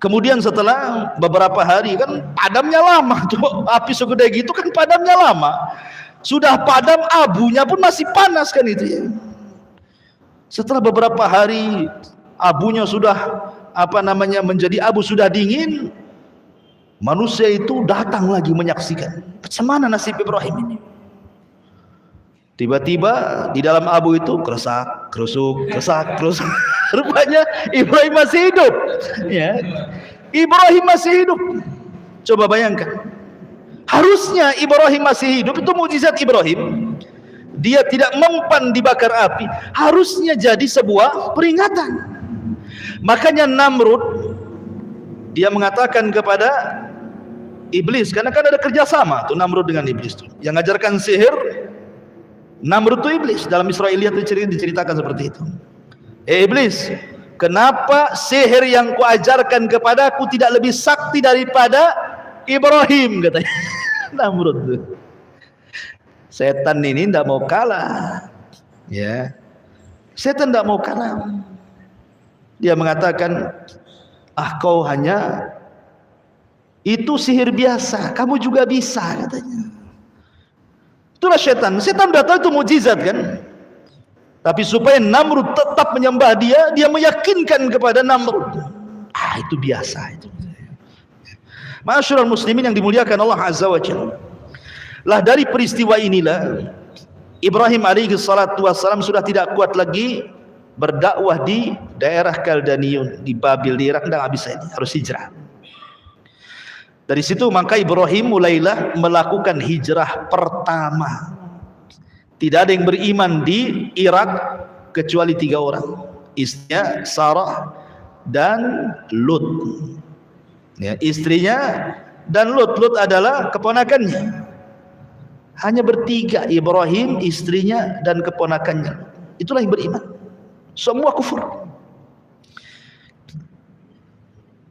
Speaker 1: Kemudian setelah beberapa hari, kan padamnya lama tuh, api segede gitu kan padamnya lama. Sudah padam, abunya pun masih panas kan itu ya. Setelah beberapa hari abunya sudah apa namanya menjadi abu, sudah dingin. Manusia itu datang lagi menyaksikan. Bagaimana nasib Ibrahim ini? Tiba-tiba di dalam abu itu keresak, kerusuk, keresak, kerusuk. Rupanya Ibrahim masih hidup. Ya. Ibrahim masih hidup. Coba bayangkan. Harusnya Ibrahim masih hidup, itu mukjizat Ibrahim. Dia tidak mempan dibakar api. Harusnya jadi sebuah peringatan. Makanya Namrud dia mengatakan kepada iblis, karena kan ada kerjasama tuh Namrud dengan iblis tuh. Yang ngajarkan sihir Namrud itu iblis. Dalam Israiliyat diceritakan seperti itu. Iblis, kenapa sihir yang kuajarkan kepadaku tidak lebih sakti daripada Ibrahim, katanya. Namrud tuh. Setan ini tidak mau kalah. Ya. Setan tidak mau kalah. Dia mengatakan, kau hanya itu sihir biasa, kamu juga bisa, katanya. Itulah setan. Setan sudah tahu itu mukjizat kan. Tapi supaya Namrud tetap menyembah dia, dia meyakinkan kepada Namrud. Itu biasa itu. Ma'asyiral muslimin yang dimuliakan Allah Azza wa Jalla. Lah dari peristiwa inilah Ibrahim alaihi salatu wassalam sudah tidak kuat lagi berdakwah di daerah Kaldaniun, di Babil, di Irak, dan habis ini harus hijrah. Dari situ maka Ibrahim mulailah melakukan hijrah pertama. Tidak ada yang beriman di Irak kecuali 3 orang, istrinya Sarah dan Lut. Ya, istrinya dan Lut adalah keponakannya. Hanya bertiga, Ibrahim, istrinya dan keponakannya. Itulah yang beriman. Semua kufur.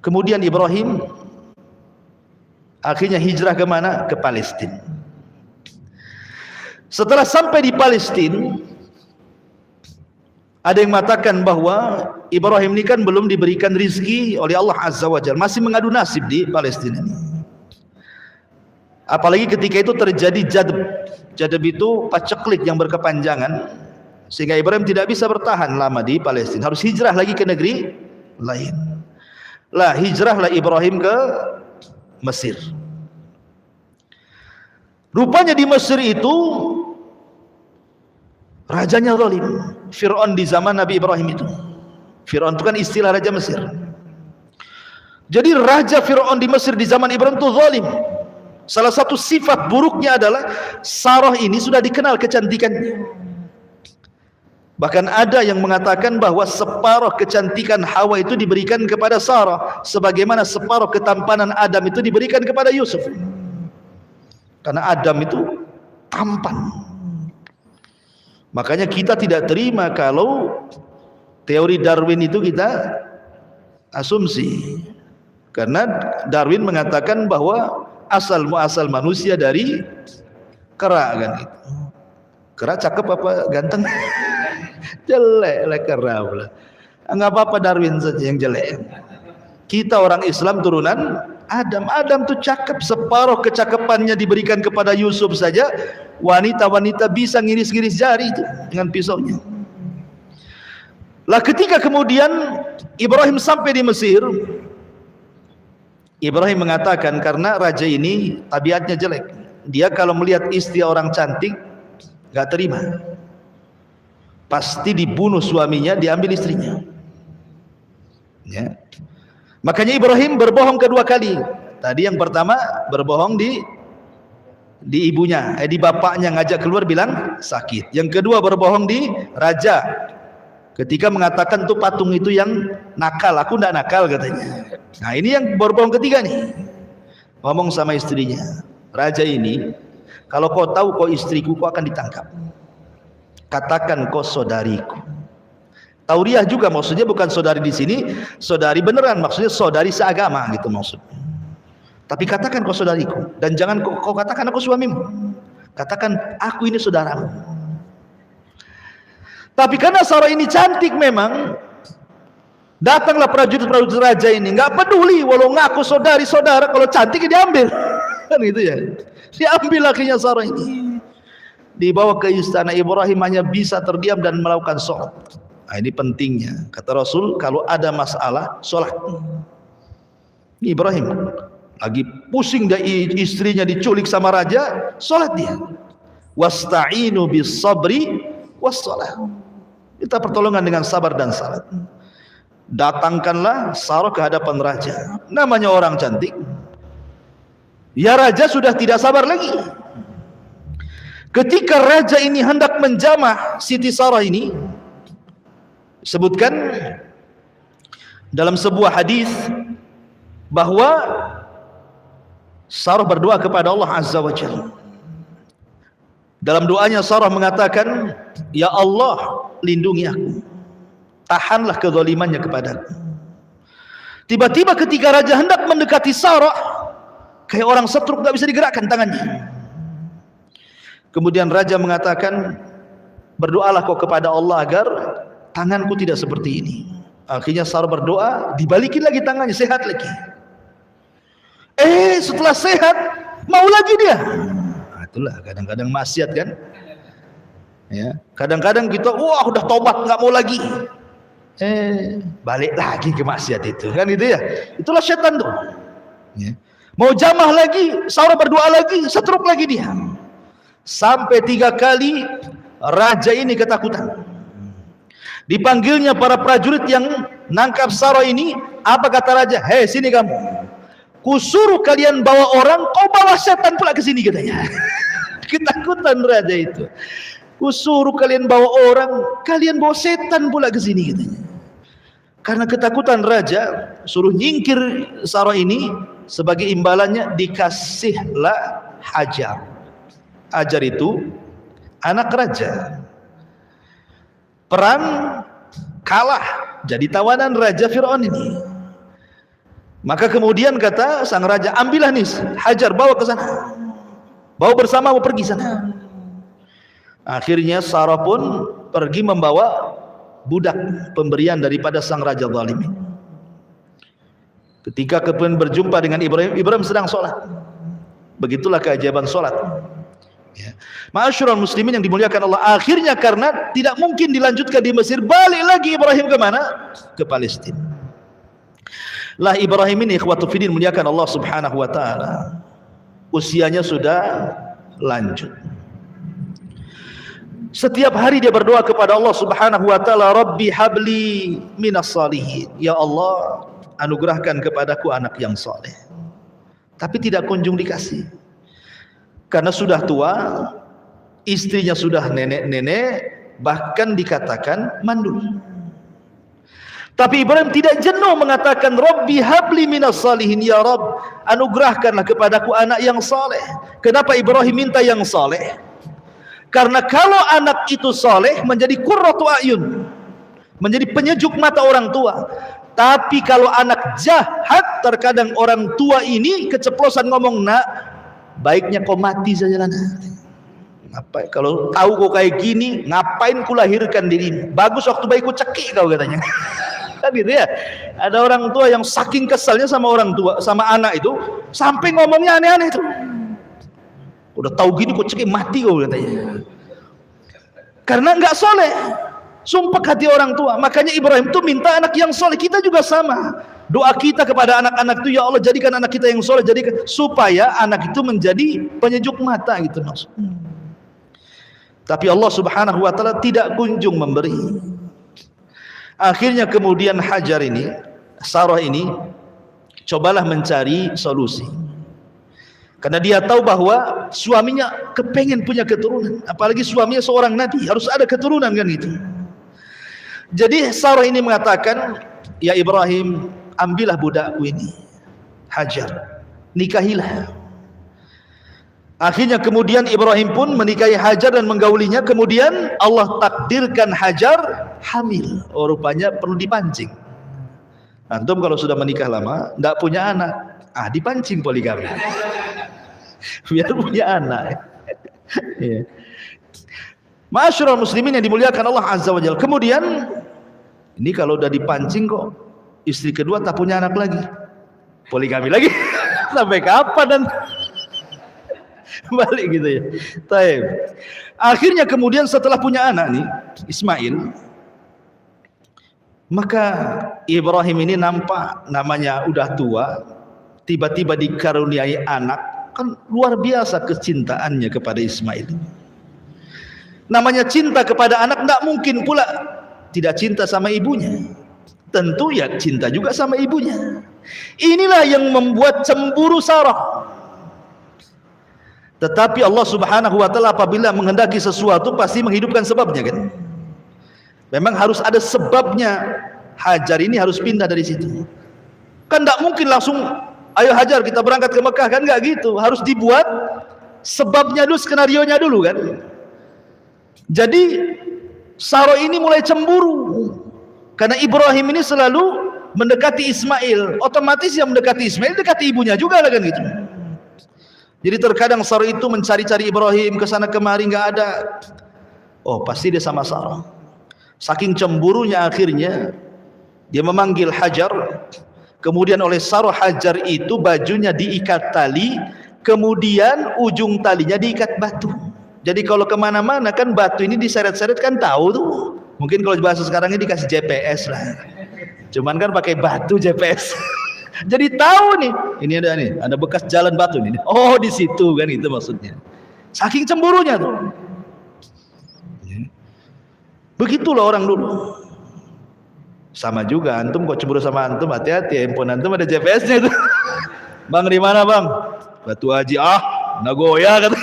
Speaker 1: Kemudian Ibrahim akhirnya hijrah ke mana? Ke Palestina. Setelah sampai di Palestina, ada yang mengatakan bahwa Ibrahim ini kan belum diberikan rizki oleh Allah Azza wa Jalla, masih mengadu nasib di Palestina ini. Apalagi ketika itu terjadi jadab. Jadab itu paceklik yang berkepanjangan, sehingga Ibrahim tidak bisa bertahan lama di Palestina, harus hijrah lagi ke negeri lain. Lah hijrahlah Ibrahim ke Mesir. Rupanya di Mesir itu rajanya zalim. Fir'aun di zaman Nabi Ibrahim itu. Fir'aun itu kan istilah raja Mesir. Jadi raja Fir'aun di Mesir di zaman Ibrahim itu zalim. Salah satu sifat buruknya adalah Sarah ini sudah dikenal kecantikannya. Bahkan ada yang mengatakan bahwa separuh kecantikan Hawa itu diberikan kepada Sarah, sebagaimana separuh ketampanan Adam itu diberikan kepada Yusuf. Karena Adam itu tampan. Makanya kita tidak terima kalau teori Darwin itu kita asumsi. Karena Darwin mengatakan bahwa asal muasal manusia dari kera kan gitu. Kera cakep apa ganteng? Jelek lah kera pula. Enggak apa-apa Darwin saja yang jelek. Kita orang Islam turunan Adam. Adam tuh cakep, separuh kecakapannya diberikan kepada Yusuf saja. Wanita-wanita bisa ngiris-ngiris jari itu dengan pisaunya. Lah ketika kemudian Ibrahim sampai di Mesir, Ibrahim mengatakan karena raja ini tabiatnya jelek, dia kalau melihat istri orang cantik gak terima, pasti dibunuh suaminya, diambil istrinya. Ya. Makanya Ibrahim berbohong kedua kali. Tadi yang pertama berbohong di ibunya, di bapaknya, ngajak keluar bilang sakit. Yang kedua berbohong di raja, ketika mengatakan tuh patung itu yang nakal, aku ndak nakal katanya. Nah ini yang berbohong ketiga nih, ngomong sama istrinya, raja ini, kalau kau tahu kau istriku, kau akan ditangkap. Katakan kau saudariku. Tauriah juga maksudnya bukan saudari di sini, saudari beneran, maksudnya saudari seagama gitu maksudnya. Tapi katakan kau saudariku, dan jangan kau katakan aku suamimu. Katakan aku ini saudaramu. Tapi karena Sarah ini cantik memang, datanglah prajurit-prajurit raja ini, nggak peduli walau ngaku saudara, kalau cantik diambil. Kan gitu ya. Diambil akhirnya Sarah ini. Dibawa ke istana. Ibrahim hanya bisa terdiam dan melakukan sholat. Nah, ini pentingnya. Kata Rasul, kalau ada masalah, sholat. Ibrahim Lagi pusing dari istrinya diculik sama raja, salat dia. Wasta'inu bis sabri was salat. Minta pertolongan dengan sabar dan salat. Datangkanlah Sarah ke hadapan raja. Namanya orang cantik. Ya raja sudah tidak sabar lagi. Ketika raja ini hendak menjamah Siti Sarah ini, sebutkan dalam sebuah hadis bahwa Sarah berdoa kepada Allah Azza wa Jalla. Dalam doanya Sarah mengatakan, "Ya Allah, lindungi aku. Tahanlah kezalimannya kepadaku." Tiba-tiba ketika raja hendak mendekati Sarah, kayak orang setruk, tak bisa digerakkan tangannya. Kemudian raja mengatakan, "Berdoalah kau kepada Allah agar tanganku tidak seperti ini." Akhirnya Sarah berdoa, dibalikin lagi tangannya, sehat lagi. Setelah sehat, mau lagi dia. Itulah kadang-kadang maksiat kan. Ya, kadang-kadang kita udah tobat nggak mau lagi. Balik lagi ke maksiat itu, kan gitu ya. Itulah setan tuh. Ya. Mau jamah lagi, Sarah berdoa lagi, setruk lagi dia. Sampai 3 kali raja ini ketakutan. Dipanggilnya para prajurit yang nangkap Sarah ini. Apa kata raja? "Hei, sini kamu. Kusuruh kalian bawa orang, kau bawa setan pula ke sini," katanya. Ketakutan raja itu. Kusuruh kalian bawa orang, kalian bawa setan pula ke sini, katanya. Karena ketakutan raja, suruh nyingkir Sarah ini. Sebagai imbalannya dikasihlah Hajar. Hajar itu anak raja. Perang kalah, jadi tawanan Raja Fir'aun ini. Maka kemudian kata sang raja, "Ambillah nih Hajar, bawa ke sana. Bawa bersama, mau pergi sana." Akhirnya Sarah pun pergi membawa budak pemberian daripada sang raja zalim. Ketika kemudian berjumpa dengan Ibrahim sedang sholat. Begitulah keajaiban sholat. Ya. Ma'asyiral muslimin yang dimuliakan Allah, akhirnya karena tidak mungkin dilanjutkan di Mesir, balik lagi Ibrahim ke mana? Ke Palestina. Lah Ibrahim ini ikhwatu fiddin muliakan Allah Subhanahu wa taala. Usianya sudah lanjut. Setiap hari dia berdoa kepada Allah Subhanahu wa taala, "Rabbi habli minas salihin." Ya Allah, anugerahkan kepadaku anak yang saleh. Tapi tidak kunjung dikasih. Karena sudah tua, istrinya sudah nenek-nenek, bahkan dikatakan mandul. Tapi Ibrahim tidak jenuh mengatakan, "Rabbi habli minas salihin." Ya Rabb, anugerahkanlah kepadaku anak yang saleh. Kenapa Ibrahim minta yang saleh? Karena kalau anak itu saleh menjadi qurratu a'yun, menjadi penyejuk mata orang tua. Tapi kalau anak jahat, terkadang orang tua ini keceplosan ngomong, "Nak, baiknya kau mati saja lah, nak. Ngapain kalau tahu kau kayak gini, ngapain ku lahirkan dirimu? Bagus waktu bayi ku cekik kau," katanya. Kan gitu ya. Ada orang tua yang saking kesalnya sama orang tua, sama anak itu, sampai ngomongnya aneh-aneh itu. Udah tahu gini kok cekik, mati kau, katanya. Karena enggak soleh. Sumpah hati orang tua. Makanya Ibrahim tuh minta anak yang soleh. Kita juga sama. Doa kita kepada anak-anak itu, ya Allah jadikan anak kita yang soleh, jadikan supaya anak itu menjadi penyejuk mata gitu maksudnya. Tapi Allah Subhanahu wa taala tidak kunjung memberi. Akhirnya kemudian Hajar ini, Sarah ini, cobalah mencari solusi. Karena dia tahu bahwa suaminya kepengen punya keturunan, apalagi suaminya seorang nabi, harus ada keturunan kan gitu. Jadi Sarah ini mengatakan, "Ya Ibrahim, ambillah budakku ini, Hajar, nikahilah." Akhirnya kemudian Ibrahim pun menikahi Hajar dan menggaulinya. Kemudian Allah takdirkan Hajar hamil. Oh, rupanya perlu dipancing. Antum kalau sudah menikah lama, tidak punya anak, dipancing poligami. Biar punya anak. Ya. Ma'asyiral muslimin yang dimuliakan Allah Azza wa Jalla. Kemudian ini kalau udah dipancing kok istri kedua tak punya anak lagi, poligami lagi. Sampai kapan dan balik gitu ya. Taib. Akhirnya kemudian setelah punya anak nih Ismail, maka Ibrahim ini nampak namanya udah tua, tiba-tiba dikaruniai anak, kan luar biasa kecintaannya kepada Ismail. Namanya cinta kepada anak, tidak mungkin pula tidak cinta sama ibunya. Tentu ya cinta juga sama ibunya. Inilah yang membuat cemburu Sarah. Tetapi Allah Subhanahu wa taala apabila menghendaki sesuatu pasti menghidupkan sebabnya kan. Memang harus ada sebabnya. Hajar ini harus pindah dari situ. Kan tidak mungkin langsung ayo Hajar kita berangkat ke Mekah, kan enggak gitu. Harus dibuat sebabnya dulu, skenarionya dulu kan. Jadi Sarah ini mulai cemburu karena Ibrahim ini selalu mendekati Ismail. Otomatis yang mendekati Ismail dekati ibunya juga lah kan gitu. Jadi terkadang Sarah itu mencari-cari Ibrahim ke sana kemari, enggak ada. Oh, pasti dia sama Sarah. Saking cemburunya akhirnya dia memanggil Hajar. Kemudian oleh Sarah Hajar itu bajunya diikat tali, kemudian ujung talinya diikat batu. Jadi kalau kemana-mana kan batu ini diseret-seret kan tahu tuh. Mungkin kalau bahasa sekarang ini dikasih GPS lah. Cuman kan pakai batu GPS. Jadi tahu nih, ini ada bekas jalan batu nih. Oh di situ kan, itu maksudnya. Saking cemburunya tuh. Begitulah orang dulu. Sama juga antum kok cemburu sama antum, hati-hati, handphone antum ada GPS-nya itu. Bang di mana bang? Batu Haji. Nagoya kata.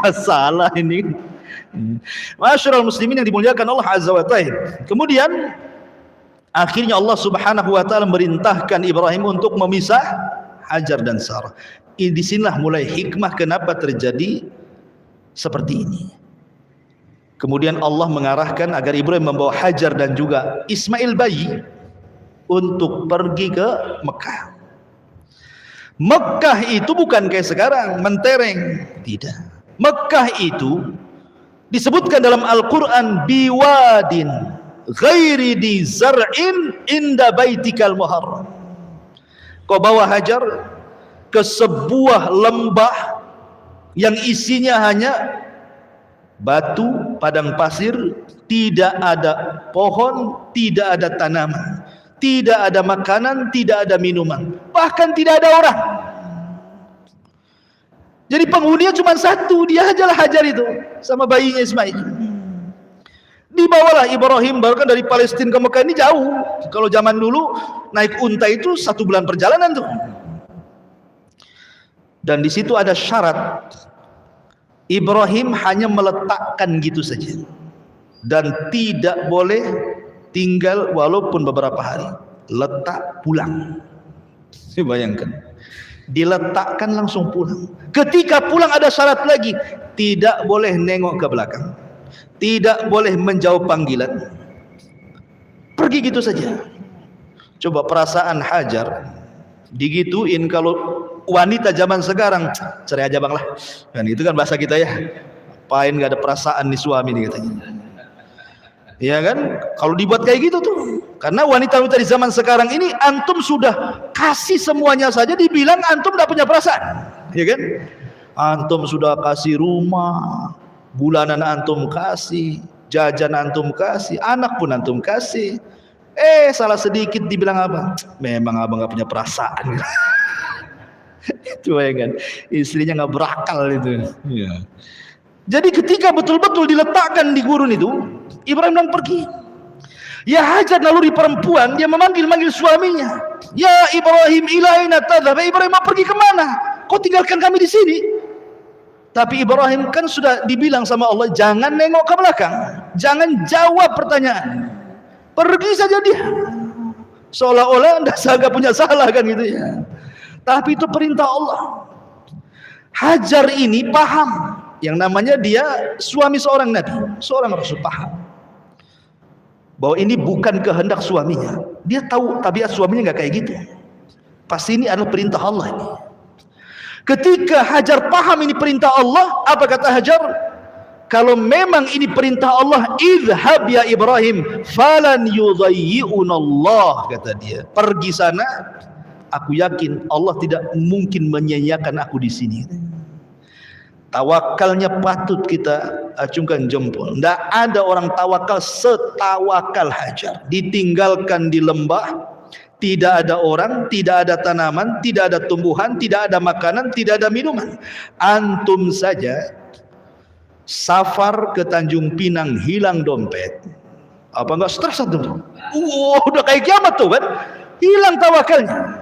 Speaker 1: Masalah ini. Masyarul muslimin yang dimuliakan Allah Azza wa Ta'ala. Kemudian akhirnya Allah Subhanahu wa taala merintahkan Ibrahim untuk memisah Hajar dan Sarah. Di sinilah mulai hikmah kenapa terjadi seperti ini. Kemudian Allah mengarahkan agar Ibrahim membawa Hajar dan juga Ismail bayi untuk pergi ke Mekah. Mekah itu bukan kayak sekarang mentereng, tidak. Mekah itu disebutkan dalam Al-Quran biwadin ghairi di zar'in inda baitikal muharram. Kau bawa Hajar ke sebuah lembah yang isinya hanya batu, padang pasir, tidak ada pohon, tidak ada tanaman, tidak ada makanan, tidak ada minuman, bahkan tidak ada orang. Jadi penghuninya cuma satu, dia ajalah Hajar itu sama bayinya Ismail. Dibawalah Ibrahim, bahkan dari Palestina ke Mekah ini jauh. Kalau zaman dulu naik unta itu 1 bulan perjalanan tuh. Dan di situ ada syarat. Ibrahim hanya meletakkan gitu saja dan tidak boleh tinggal walaupun beberapa hari. Letak pulang. Bayangkan, diletakkan langsung pulang. Ketika pulang ada syarat lagi, tidak boleh nengok ke belakang, tidak boleh menjawab panggilan, pergi gitu saja. Coba perasaan Hajar digituin. Kalau wanita zaman sekarang, cerai aja bang lah, kan itu kan bahasa kita ya. Apain nggak ada perasaan nih suami nih katanya. Ya kan, kalau dibuat kayak gitu tuh. Karena wanita-wanita di zaman sekarang ini, antum sudah kasih semuanya saja dibilang antum nggak punya perasaan, ya kan? Antum sudah kasih rumah, bulanan antum kasih, jajan antum kasih, anak pun antum kasih. Salah sedikit dibilang apa? Memang abang nggak punya perasaan. Itu ya kan, istrinya nggak berakal itu. Ya. Jadi ketika betul-betul diletakkan di gurun itu, Ibrahim dan pergi. Ya Hajar naluri perempuan, dia memanggil suaminya. Ya Ibrahim, ilaina tadhhab. Ibrahim mau pergi kemana? Kau tinggalkan kami di sini. Tapi Ibrahim kan sudah dibilang sama Allah, jangan nengok ke belakang, jangan jawab pertanyaan, pergi saja dia. Seolah-olah nggak punya salah kan gitu ya. Tapi itu perintah Allah. Hajar ini paham, yang namanya dia suami seorang Nabi, seorang Rasul, paham bahwa ini bukan kehendak suaminya. Dia tahu tabiat suaminya nggak kayak gitu. Pasti ini adalah perintah Allah ini. Ketika Hajar paham ini perintah Allah, apa kata Hajar? Kalau memang ini perintah Allah, idhhab ya Ibrahim, falan yudayyi'unallah, kata dia. Pergi sana. Aku yakin Allah tidak mungkin menyia-nyiakan aku di sini. Tawakalnya patut kita acungkan jempol. Tidak ada orang tawakal setawakal Hajar. Ditinggalkan di lembah, tidak ada orang, tidak ada tanaman, tidak ada tumbuhan, tidak ada makanan, tidak ada minuman. Antum saja safar ke Tanjung Pinang hilang dompet, apa enggak stres antum? Udah kayak kiamat tuh kan, hilang tawakalnya.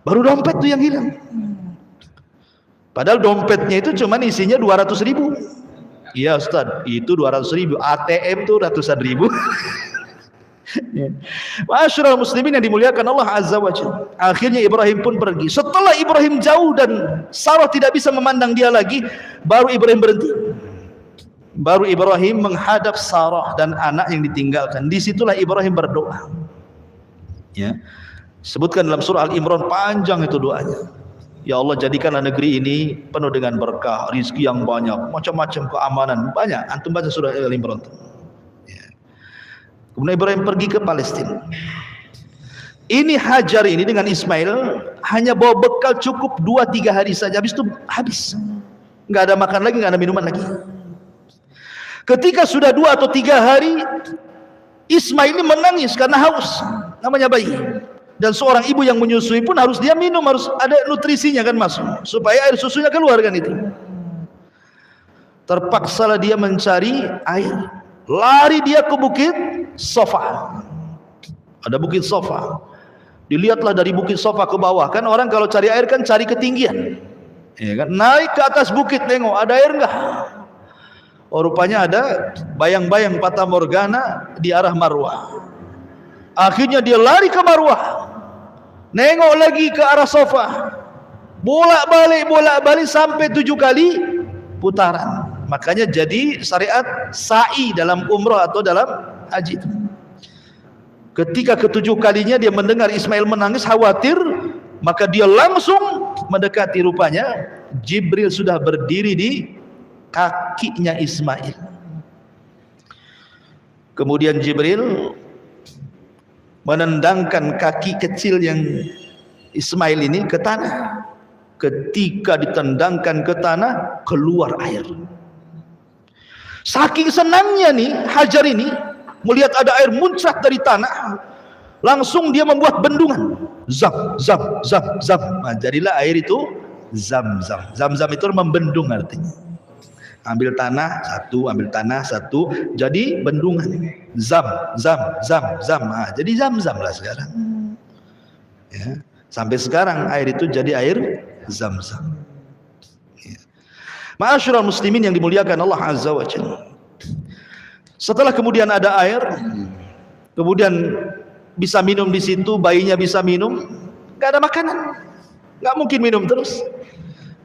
Speaker 1: Baru dompet tuh yang hilang. Padahal dompetnya itu cuma isinya 200.000. Iya Ustaz, itu 200.000. ATM tuh ratusan ribu. Ma'asyiral muslimin yang dimuliakan Allah Azza wa Jalla. Akhirnya Ibrahim pun pergi. Setelah Ibrahim jauh dan Sarah tidak bisa memandang dia lagi, baru Ibrahim berhenti. Baru Ibrahim menghadap Sarah dan anak yang ditinggalkan. Disitulah Ibrahim berdoa. Ya. Sebutkan dalam surah Al-Imran, panjang itu doanya. Ya Allah, jadikanlah negeri ini penuh dengan berkah, rizki yang banyak, macam-macam keamanan banyak. Antum baca surah Al-Imran. Ya. Kemudian Ibrahim pergi ke Palestina. Ini Hajar ini dengan Ismail hanya bawa bekal cukup 2-3 hari saja. Habis itu habis. Nggak ada makan lagi, nggak ada minuman lagi. Ketika sudah 2 atau 3 hari, Ismail ini menangis karena haus. Namanya bayi. Dan seorang ibu yang menyusui pun harus dia minum, harus ada nutrisinya kan masuk, supaya air susunya keluar kan itu. Terpaksalah dia mencari air. Lari dia ke bukit Sofa. Ada bukit Sofa. Dilihatlah dari bukit Sofa ke bawah. Kan orang kalau cari air kan cari ketinggian. Ya kan? Naik ke atas bukit tengok ada air enggak? Oh, rupanya ada bayang-bayang Fata Morgana di arah Marwah. Akhirnya dia lari ke Marwah, nengok lagi ke arah Sofa, bolak-balik sampai 7 kali putaran. Makanya jadi syariat sa'i dalam umrah atau dalam haji. Ketika ke-7 kalinya dia mendengar Ismail menangis, khawatir, maka dia langsung mendekati. Rupanya Jibril sudah berdiri di kakinya Ismail. Kemudian Jibril menendangkan kaki kecil yang Ismail ini ke tanah. Ketika ditendangkan ke tanah, keluar air. Saking senangnya nih Hajar ini melihat ada air muncrat dari tanah, langsung dia membuat bendungan. Zam, zam, zam, zam. Nah, jadilah air itu Zam-Zam. Zam-Zam itu membendung artinya. Ambil tanah satu, ambil tanah satu, jadi bendungan. Zam, zam, zam, zam. Nah, jadi Zam-Zam lah sekarang. Ya, sampai sekarang air itu jadi air Zam-Zam. Ya. Ma'asyiral muslimin yang dimuliakan Allah Azza wa Jalla. Setelah kemudian ada air, kemudian bisa minum di situ, bayinya bisa minum, nggak ada makanan, nggak mungkin minum terus,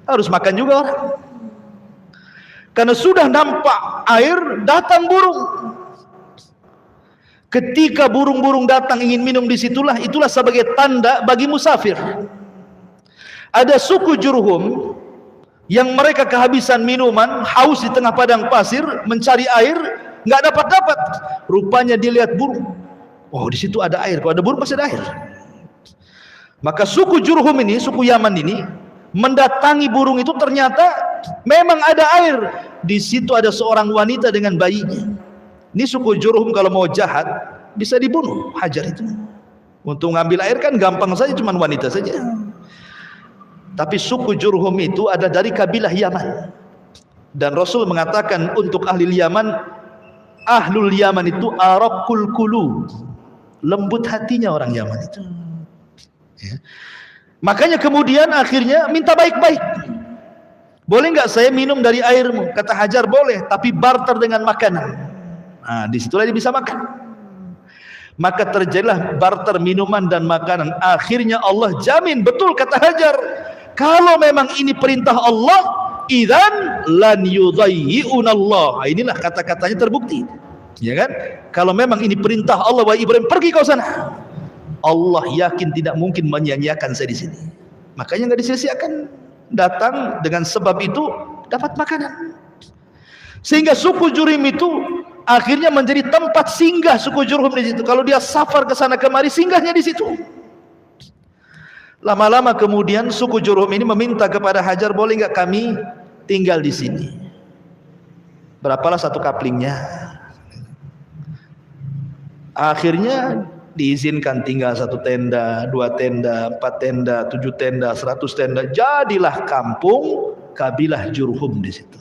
Speaker 1: harus makan juga orang. Karena sudah nampak air, datang burung. Ketika burung-burung datang ingin minum di situlah, itulah sebagai tanda bagi musafir. Ada suku Jurhum yang mereka kehabisan minuman, haus di tengah padang pasir, mencari air, nggak dapat. Rupanya dilihat burung. Oh, di situ ada air. Kalau ada burung pasti ada air. Maka suku Jurhum ini, suku Yaman ini, mendatangi burung itu, ternyata memang ada air. Di situ ada seorang wanita dengan bayinya. Ini suku Jurhum kalau mau jahat bisa dibunuh Hajar itu. Untuk ngambil air kan gampang saja, cuma wanita saja. Tapi suku Jurhum itu ada dari kabilah Yaman. Dan Rasul mengatakan untuk ahli Yaman, ahlul Yaman itu araqul qulub, lembut hatinya orang Yaman itu. Ya. Makanya kemudian akhirnya minta baik-baik. Boleh nggak saya minum dari airmu? Kata Hajar boleh, tapi barter dengan makanan. Nah, disitulah dia bisa makan. Maka terjadilah barter minuman dan makanan. Akhirnya Allah jamin, betul kata Hajar, kalau memang ini perintah Allah, idzan lan yudayyi'unallah. Nah, inilah kata-katanya terbukti. Ya kan? Kalau memang ini perintah Allah, wahai Ibrahim, pergi kau sana. Allah yakin tidak mungkin menyia-nyiakan saya di sini. Makanya nggak disia-siakan. Datang dengan sebab itu dapat makanan. Sehingga suku Jurhum itu akhirnya menjadi tempat singgah suku Jurhum di situ. Kalau dia safar ke sana kemari, singgahnya di situ. Lama-lama kemudian suku Jurhum ini meminta kepada Hajar, boleh nggak kami tinggal di sini? Berapalah satu kaplingnya. Akhirnya diizinkan tinggal 1 tenda, 2 tenda, 4 tenda, 7 tenda, 100 tenda. Jadilah kampung kabilah Jurhum di situ.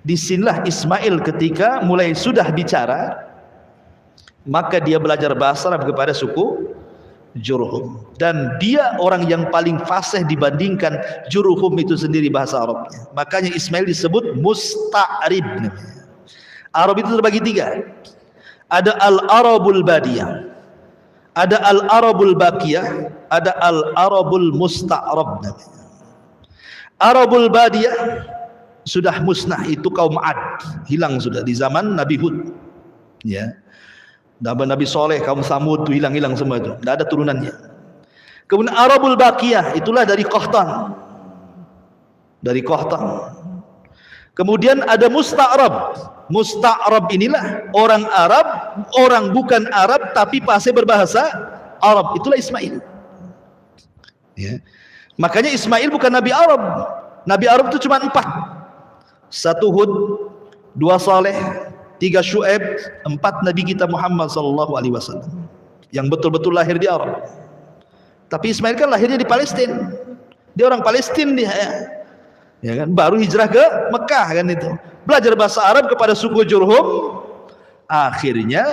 Speaker 1: Disinilah Ismail ketika mulai sudah bicara, maka dia belajar bahasa Arab kepada suku Jurhum, dan dia orang yang paling fasih dibandingkan Jurhum itu sendiri bahasa Arabnya. Makanya Ismail disebut musta'rib. Arab itu terbagi 3. Ada al-Arabul Badiyah, ada al-Arabul Baqiyah, ada al-Arabul Musta'rab. Arabul Badiyah sudah musnah, itu kaum Ad, hilang sudah di zaman Nabi Hud. Ya. Nabi Soleh, kaum Samud itu hilang semua itu, tidak ada turunannya. Kemudian Arabul Baqiyah itulah dari Qahtan. Dari Qahtan. Kemudian ada Musta'rab. Musta'rab inilah orang Arab, orang bukan Arab tapi fasih berbahasa Arab. Itulah Ismail. Ya. Makanya Ismail bukan Nabi Arab. Nabi Arab itu cuma 4. 1 Hud, 2 Saleh, 3 Syuaib, 4 Nabi kita Muhammad SAW yang betul-betul lahir di Arab. Tapi Ismail kan lahirnya di Palestina. Dia orang Palestina dia. Ya kan, baru hijrah ke Mekah kan itu. Belajar bahasa Arab kepada suku Jurhum, akhirnya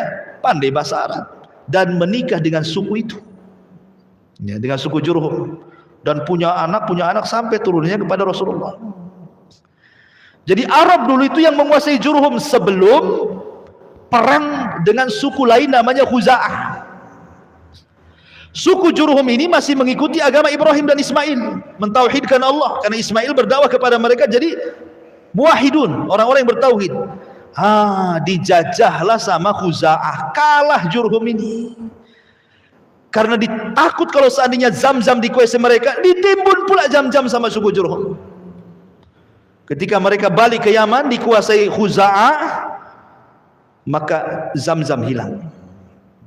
Speaker 1: pandai bahasa Arab dan menikah dengan suku itu. Ya, dengan suku Jurhum, dan punya anak sampai turunnya kepada Rasulullah. Jadi Arab dulu itu yang menguasai Jurhum sebelum perang dengan suku lain namanya Khuza'ah. Suku Jurhum ini masih mengikuti agama Ibrahim dan Ismail, mentauhidkan Allah, karena Ismail berdakwah kepada mereka jadi muwahhidun, orang-orang yang bertauhid. Dijajahlah sama Khuza'ah, kalah Jurhum ini. Karena ditakut kalau seandainya Zam-Zam dikuasai mereka, ditimbun pula Zam-Zam sama suku Jurhum. Ketika mereka balik ke Yaman dikuasai Khuza'ah, maka Zam-Zam hilang.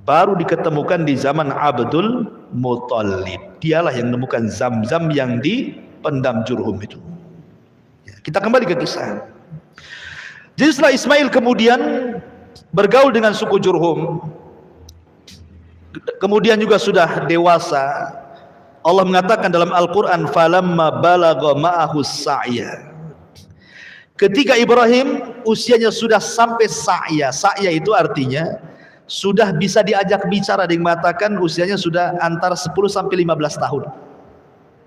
Speaker 1: Baru diketemukan di zaman Abdul Muttalib. Dialah yang menemukan Zam-Zam yang dipendam Jurhum itu. Ya, kita kembali ke kisah. Jadi setelah Ismail kemudian bergaul dengan suku Jurhum, kemudian juga sudah dewasa, Allah mengatakan dalam Al-Quran, falamma balagha ma'ahu sa'ya. Ketika Ibrahim usianya sudah sampai sa'ya. Sa'ya itu artinya sudah bisa diajak bicara, yang mengatakan usianya sudah antara 10 sampai 15 tahun.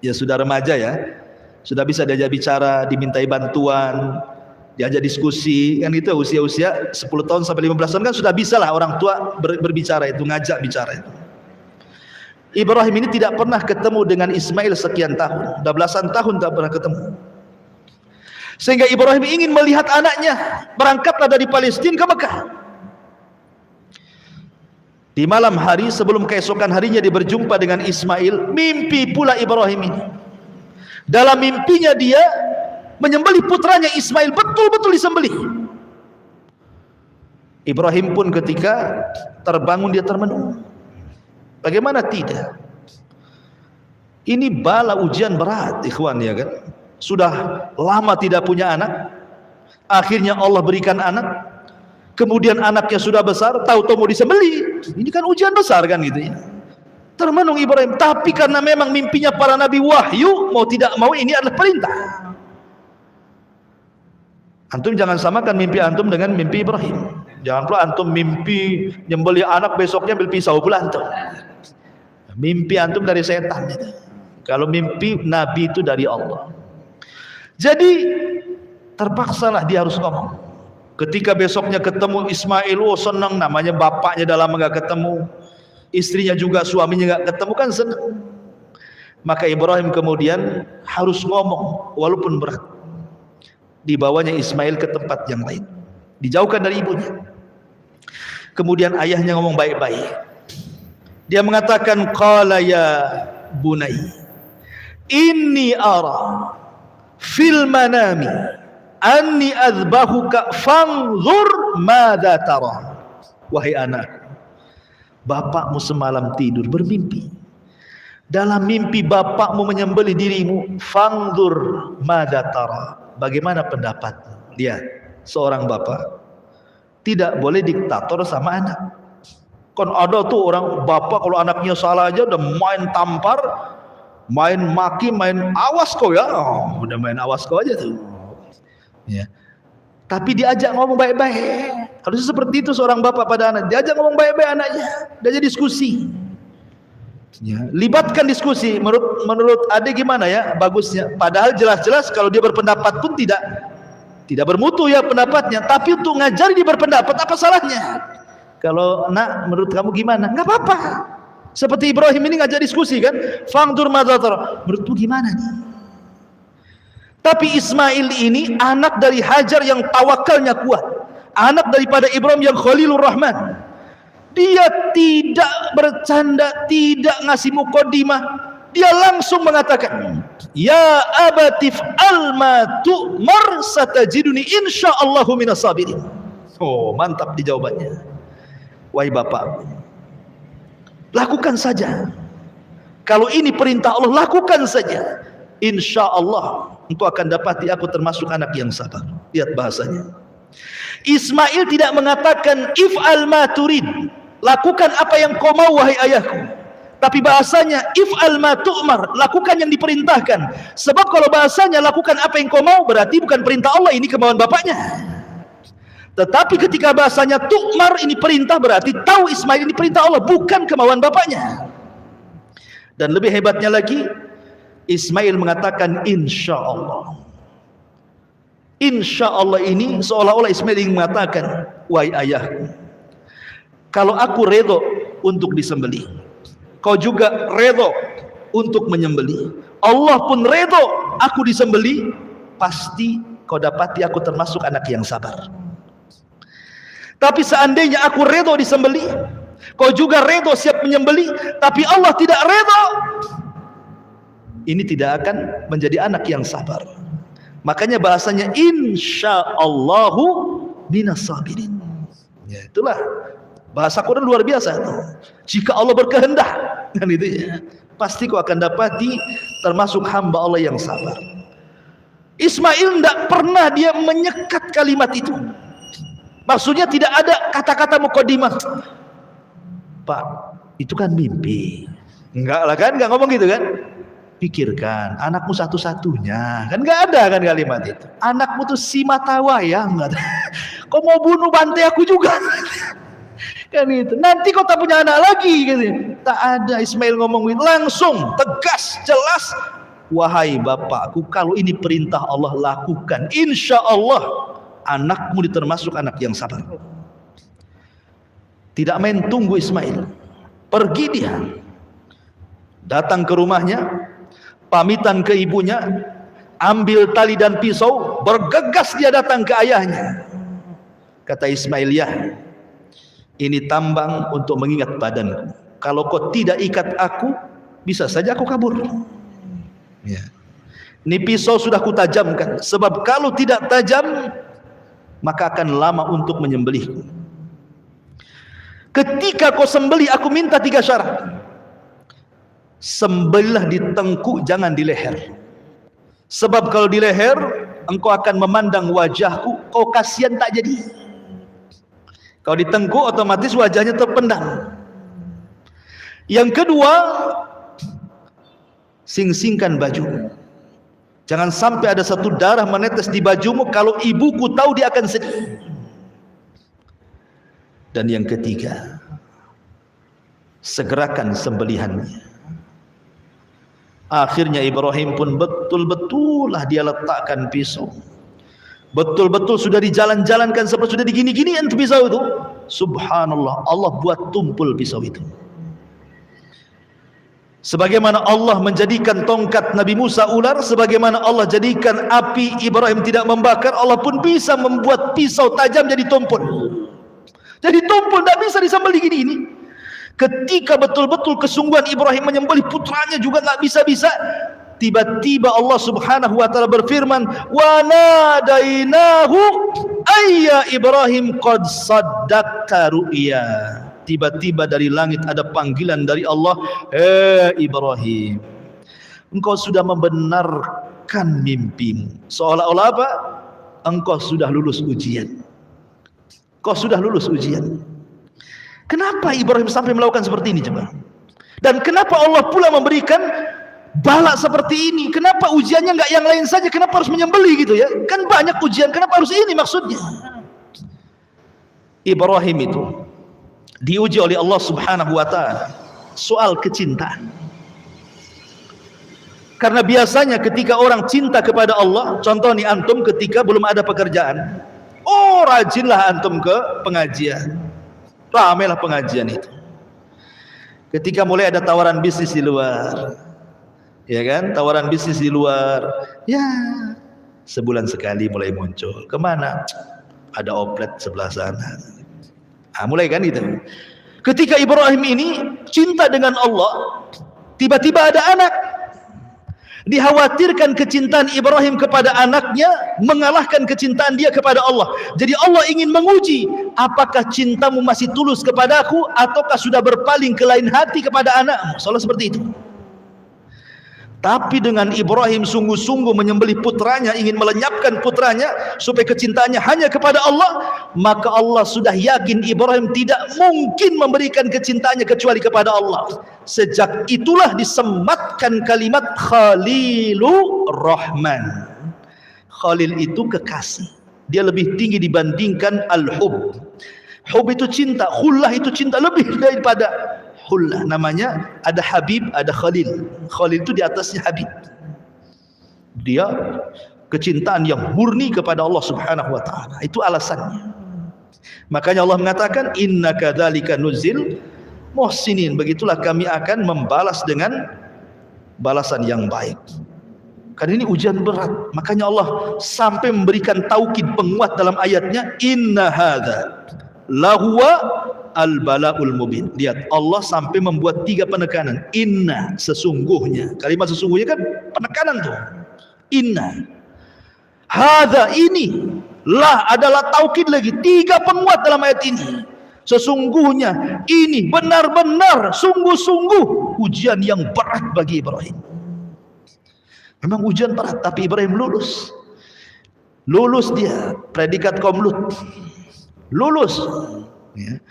Speaker 1: Ya sudah remaja ya. Sudah bisa diajak bicara, dimintai bantuan, diajak diskusi, kan itu usia-usia 10 tahun sampai 15 tahun kan sudah bisa lah orang tua berbicara itu, ngajak bicara itu. Ibrahim ini tidak pernah ketemu dengan Ismail sekian tahun, udah belasan tahun tak pernah ketemu. Sehingga Ibrahim ingin melihat anaknya, berangkatlah dari Palestina ke Mekah. Di malam hari sebelum keesokan harinya dia berjumpa dengan Ismail, mimpi pula Ibrahim ini. Dalam mimpinya dia menyembelih putranya Ismail, betul-betul disembelih. Ibrahim pun ketika terbangun dia termenung. Bagaimana tidak? Ini bala ujian berat, ikhwan, ya kan? Sudah lama tidak punya anak, akhirnya Allah berikan anak. Kemudian anaknya sudah besar, tahu-tahu mau disembelih. Ini kan ujian besar kan gitu ya. Termenung Ibrahim, tapi karena memang mimpinya para nabi wahyu, mau tidak mau ini adalah perintah. Antum jangan samakan mimpi antum dengan mimpi Ibrahim. Jangan pula antum mimpi nyembelih anak, besoknya ambil pisau pula antum. Mimpi antum dari setan. Kalau mimpi nabi itu dari Allah. Jadi terpaksalah dia harus ngomong. Ketika besoknya ketemu Ismail, oh senang, namanya bapaknya dah lama gak ketemu, istrinya juga, suaminya gak ketemu, kan senang. Maka Ibrahim kemudian harus ngomong walaupun berat. Dibawanya Ismail ke tempat yang lain, dijauhkan dari ibunya. Kemudian ayahnya ngomong baik-baik. Dia mengatakan, qala ya bunai, inni ara fil manami anni azbahuka fanzur madza tara. Wahai anak, bapakmu semalam tidur bermimpi. Dalam mimpi bapakmu menyembelih dirimu. Fanzur madza tara. Bagaimana pendapatmu? Lihat, seorang bapak tidak boleh diktator sama anak. Kan ada tuh orang bapak kalau anaknya salah aja udah main tampar, main maki, main awas kau ya. Oh, udah main awas kau aja tuh. Ya. Tapi diajak ngomong baik-baik. Harusnya seperti itu seorang bapak pada anak. Diajak ngomong baik-baik anaknya, diajak diskusi. Ya, libatkan diskusi. Menurut adik gimana ya bagusnya? Padahal jelas-jelas kalau dia berpendapat pun tidak bermutu ya pendapatnya. Tapi untuk ngajari dia berpendapat apa salahnya? Kalau nak menurut kamu gimana? Nggak apa-apa. Seperti Ibrahim ini ngajak diskusi kan? Fangdur madzatar. Menurutmu gimana nih? Tapi Ismail ini anak dari Hajar yang tawakalnya kuat, anak daripada Ibrahim yang Khalilur Rahman. Dia tidak bercanda, tidak ngasih muqaddimah, dia langsung mengatakan, ya abatif alma tu'mar satajiduni insyaallahu minas sabirin. Oh, mantap di jawabannya. Wahai bapak, lakukan saja. Kalau ini perintah Allah, lakukan saja. Insya Allah engkau akan dapati aku termasuk anak yang sabar. Lihat bahasanya. Ismail tidak mengatakan if'al ma turid, lakukan apa yang kau mau wahai ayahku. Tapi bahasanya if'al ma tu'mar, lakukan yang diperintahkan. Sebab kalau bahasanya lakukan apa yang kau mau, berarti bukan perintah Allah, ini kemauan bapaknya. Tetapi ketika bahasanya tu'mar, ini perintah, berarti tahu Ismail ini perintah Allah, bukan kemauan bapaknya. Dan lebih hebatnya lagi, Ismail mengatakan insya Allah. Insya Allah ini seolah-olah Ismail ingin mengatakan, wahai ayahku, kalau aku redho untuk disembelih, kau juga redho untuk menyembelih, Allah pun redho aku disembelih, pasti kau dapati aku termasuk anak yang sabar. Tapi seandainya aku redho disembelih, kau juga redho siap menyembelih, tapi Allah tidak redho, ini tidak akan menjadi anak yang sabar. Makanya bahasanya insyaallahu minas sabirin. Ya, itulah bahasa Quran luar biasa itu. Jika Allah berkehendak, kan itu ya, pasti kau akan dapati termasuk hamba Allah yang sabar. Ismail tidak pernah dia menyekat kalimat itu. Maksudnya tidak ada kata-kata muqaddimah. Pak, itu kan mimpi. Enggak lah kan, enggak ngomong gitu kan. Pikirkan, anakmu satu-satunya, kan nggak ada kan kalimat itu. Anakmu tuh si mata wayang, kau mau bunuh bantai aku juga, kan itu. Nanti kau tak punya anak lagi, gitu. Tak ada. Ismail ngomong langsung, tegas, jelas. Wahai bapakku, kalau ini perintah Allah, lakukan. Insya Allah anakmu termasuk anak yang sabar. Tidak main tunggu Ismail, pergi dia, datang ke rumahnya, pamitan ke ibunya, ambil tali dan pisau, bergegas dia datang ke ayahnya. Kata Ismail, ya, ini tambang untuk mengingat badanku. Kalau kau tidak ikat aku, bisa saja aku kabur. Ya. Ini pisau sudah kutajamkan, sebab kalau tidak tajam, maka akan lama untuk menyembelihku. Ketika kau sembelih, aku minta 3 syarat. Sembelihlah di tengkuk, jangan di leher. Sebab kalau di leher, engkau akan memandang wajahku, kau kasihan tak jadi. Kalau di tengkuk, otomatis wajahnya terpendam. Yang kedua, sing-singkan baju. Jangan sampai ada satu darah menetes di bajumu, kalau ibuku tahu dia akan sedih. Dan yang ketiga, segerakan sembelihannya. Akhirnya Ibrahim pun betul-betul lah dia letakkan pisau. Betul-betul sudah dijalan-jalankan, seperti sudah digini-ginian pisau itu. Subhanallah, Allah buat tumpul pisau itu. Sebagaimana Allah menjadikan tongkat Nabi Musa ular, sebagaimana Allah jadikan api Ibrahim tidak membakar, Allah pun bisa membuat pisau tajam jadi tumpul. Jadi tumpul, tidak bisa disembelih gini-gini. Ketika betul-betul kesungguhan Ibrahim menyembelih putranya juga nggak bisa-bisa, tiba-tiba Allah Subhanahu wa taala berfirman, "Wa nadainahu ayya Ibrahim qad saddaqta ru'ya." Tiba-tiba dari langit ada panggilan dari Allah, Ibrahim, engkau sudah membenarkan mimpimu. Seolah-olah apa? Engkau sudah lulus ujian. Kau sudah lulus ujian. Kenapa Ibrahim sampai melakukan seperti ini coba? Dan kenapa Allah pula memberikan bala seperti ini? Kenapa ujiannya enggak yang lain saja? Kenapa harus menyembelih gitu ya? Kan banyak ujian, kenapa harus ini maksudnya? Ibrahim itu diuji oleh Allah Subhanahu wa taala soal kecintaan. Karena biasanya ketika orang cinta kepada Allah, contoh nih antum ketika belum ada pekerjaan, oh rajinlah antum ke pengajian. Ramailah pengajian itu. Ketika mulai ada tawaran bisnis di luar, ya kan, tawaran bisnis di luar, ya sebulan sekali mulai muncul. Kemana? Ada oplet sebelah sana. Mulai kan itu. Ketika Ibrahim ini cinta dengan Allah, tiba-tiba ada anak. Dikhawatirkan kecintaan Ibrahim kepada anaknya mengalahkan kecintaan dia kepada Allah. Jadi Allah ingin menguji, apakah cintamu masih tulus kepadaku ataukah sudah berpaling ke lain hati kepada anakmu. Soalnya seperti itu. Tapi dengan Ibrahim sungguh-sungguh menyembelih putranya, ingin melenyapkan putranya supaya kecintaannya hanya kepada Allah, maka Allah sudah yakin Ibrahim tidak mungkin memberikan kecintaannya kecuali kepada Allah. Sejak itulah disematkan kalimat Khalilur Rahman. Khalil itu kekasih. Dia lebih tinggi dibandingkan al-hub. Hub itu cinta, khullah itu cinta lebih daripada khullah. Namanya ada Habib, ada Khalil. Khalil itu di atasnya Habib. Dia kecintaan yang murni kepada Allah Subhanahu wa taala. Itu alasannya. Makanya Allah mengatakan innaka dzalika nuzil muhsinin. Begitulah kami akan membalas dengan balasan yang baik. Karena ini ujian berat. Makanya Allah sampai memberikan taukid penguat dalam ayatnya, inna hadza lahuwa al-bala'ul mubin. Lihat, Allah sampai membuat 3 penekanan. Inna, sesungguhnya. Kalimat sesungguhnya kan penekanan tuh. Inna. Hadza, ini. La adalah taukid lagi. 3 penguat dalam ayat ini. Sesungguhnya ini benar-benar sungguh-sungguh ujian yang berat bagi Ibrahim. Memang ujian berat, tapi Ibrahim lulus. Lulus dia, predikat kaum Lut. Lulus. Ya.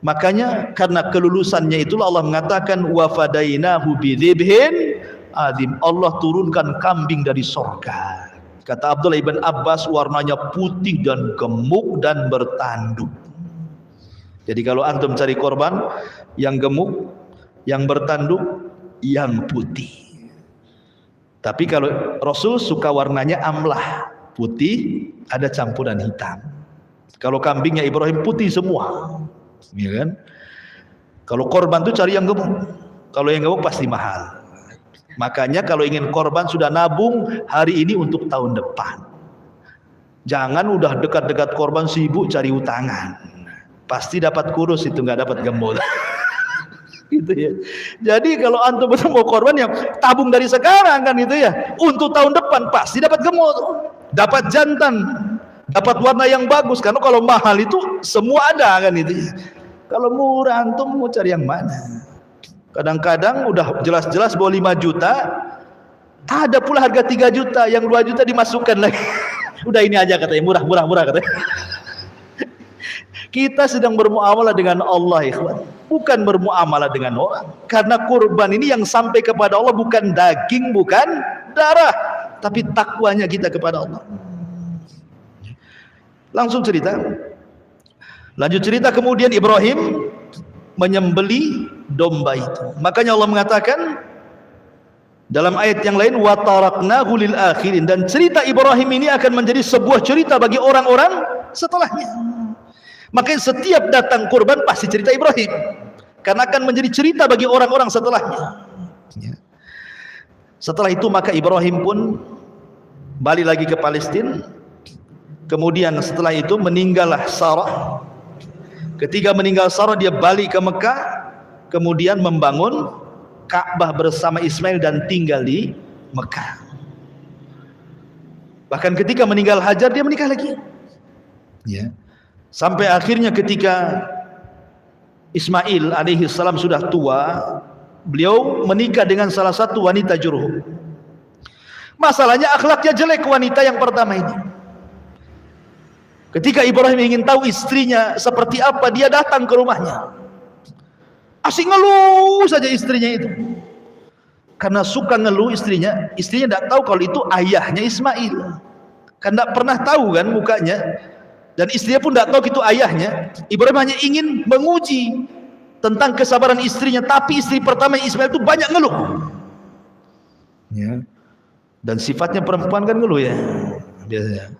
Speaker 1: Makanya karena kelulusannya itulah Allah mengatakan wa fadainahu bidzibhin adzim. Allah turunkan kambing dari surga. Kata Abdullah ibn Abbas, warnanya putih dan gemuk dan bertanduk. Jadi kalau antum cari korban yang gemuk, yang bertanduk, yang putih. Tapi kalau Rasul suka warnanya amlah, putih, ada campuran hitam. Kalau kambingnya Ibrahim putih semua, ya kan? Kalau korban tuh cari yang gemuk. Kalau yang gemuk pasti mahal. Makanya kalau ingin korban sudah nabung hari ini untuk tahun depan. Jangan udah dekat-dekat korban sibuk cari utangan. Pasti dapat kurus itu, nggak dapat gemuk. Gitu ya. Jadi kalau antum betul mau korban yang tabung dari sekarang kan itu ya, untuk tahun depan pasti dapat gemuk, dapat jantan, dapat warna yang bagus. Karena kalau mahal itu semua ada kan itu ya. Kalau murah antum mau cari yang mana? Kadang-kadang udah jelas-jelas bawa 5 juta, ada pula harga 3 juta, yang 2 juta dimasukkan lagi. Udah ini aja katanya, murah katanya. Kita sedang bermuamalah dengan Allah, ikhwan, bukan bermuamalah dengan orang. Karena kurban ini yang sampai kepada Allah bukan daging, bukan darah, tapi takwanya kita kepada Allah. Langsung cerita. Lanjut cerita, kemudian Ibrahim menyembeli domba itu. Makanya Allah mengatakan dalam ayat yang lain, wa taraknahu lil akhirin, dan cerita Ibrahim ini akan menjadi sebuah cerita bagi orang-orang setelahnya. Makanya setiap datang kurban pasti cerita Ibrahim, karena akan menjadi cerita bagi orang-orang setelahnya. Setelah itu maka Ibrahim pun balik lagi ke Palestina. Kemudian setelah itu meninggallah Sarah. Ketika meninggal Sarah, dia balik ke Mekah, kemudian membangun Ka'bah bersama Ismail dan tinggal di Mekah. Bahkan ketika meninggal Hajar, dia menikah lagi. Ya. Sampai akhirnya ketika Ismail alaihi salam sudah tua, beliau menikah dengan salah satu wanita Jurhum. Masalahnya akhlaknya jelek wanita yang pertama ini. Ketika Ibrahim ingin tahu istrinya seperti apa, dia datang ke rumahnya. Asik ngeluh saja istrinya itu. Karena suka ngeluh istrinya tidak tahu kalau itu ayahnya Ismail. Kan tidak pernah tahu kan mukanya. Dan istrinya pun tidak tahu itu ayahnya. Ibrahim hanya ingin menguji tentang kesabaran istrinya. Tapi istri pertama Ismail itu banyak ngeluh. Ya. Dan sifatnya perempuan kan ngeluh ya. Biasanya.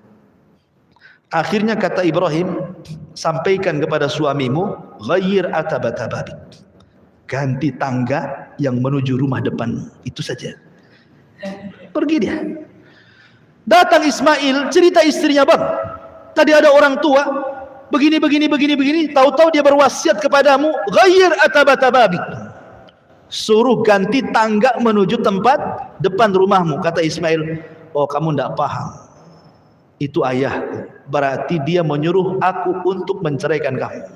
Speaker 1: Akhirnya kata Ibrahim, sampaikan kepada suamimu, ghayyir atabatababik. Ganti tangga yang menuju rumah depan. Itu saja. Pergi dia. Datang Ismail, cerita istrinya, bang, tadi ada orang tua begini. Tahu-tahu dia berwasiat kepadamu, ghayyir atabatababik. Suruh ganti tangga menuju tempat depan rumahmu. Kata Ismail, oh kamu tidak paham. Itu ayahku. Berarti dia menyuruh aku untuk menceraikan kamu.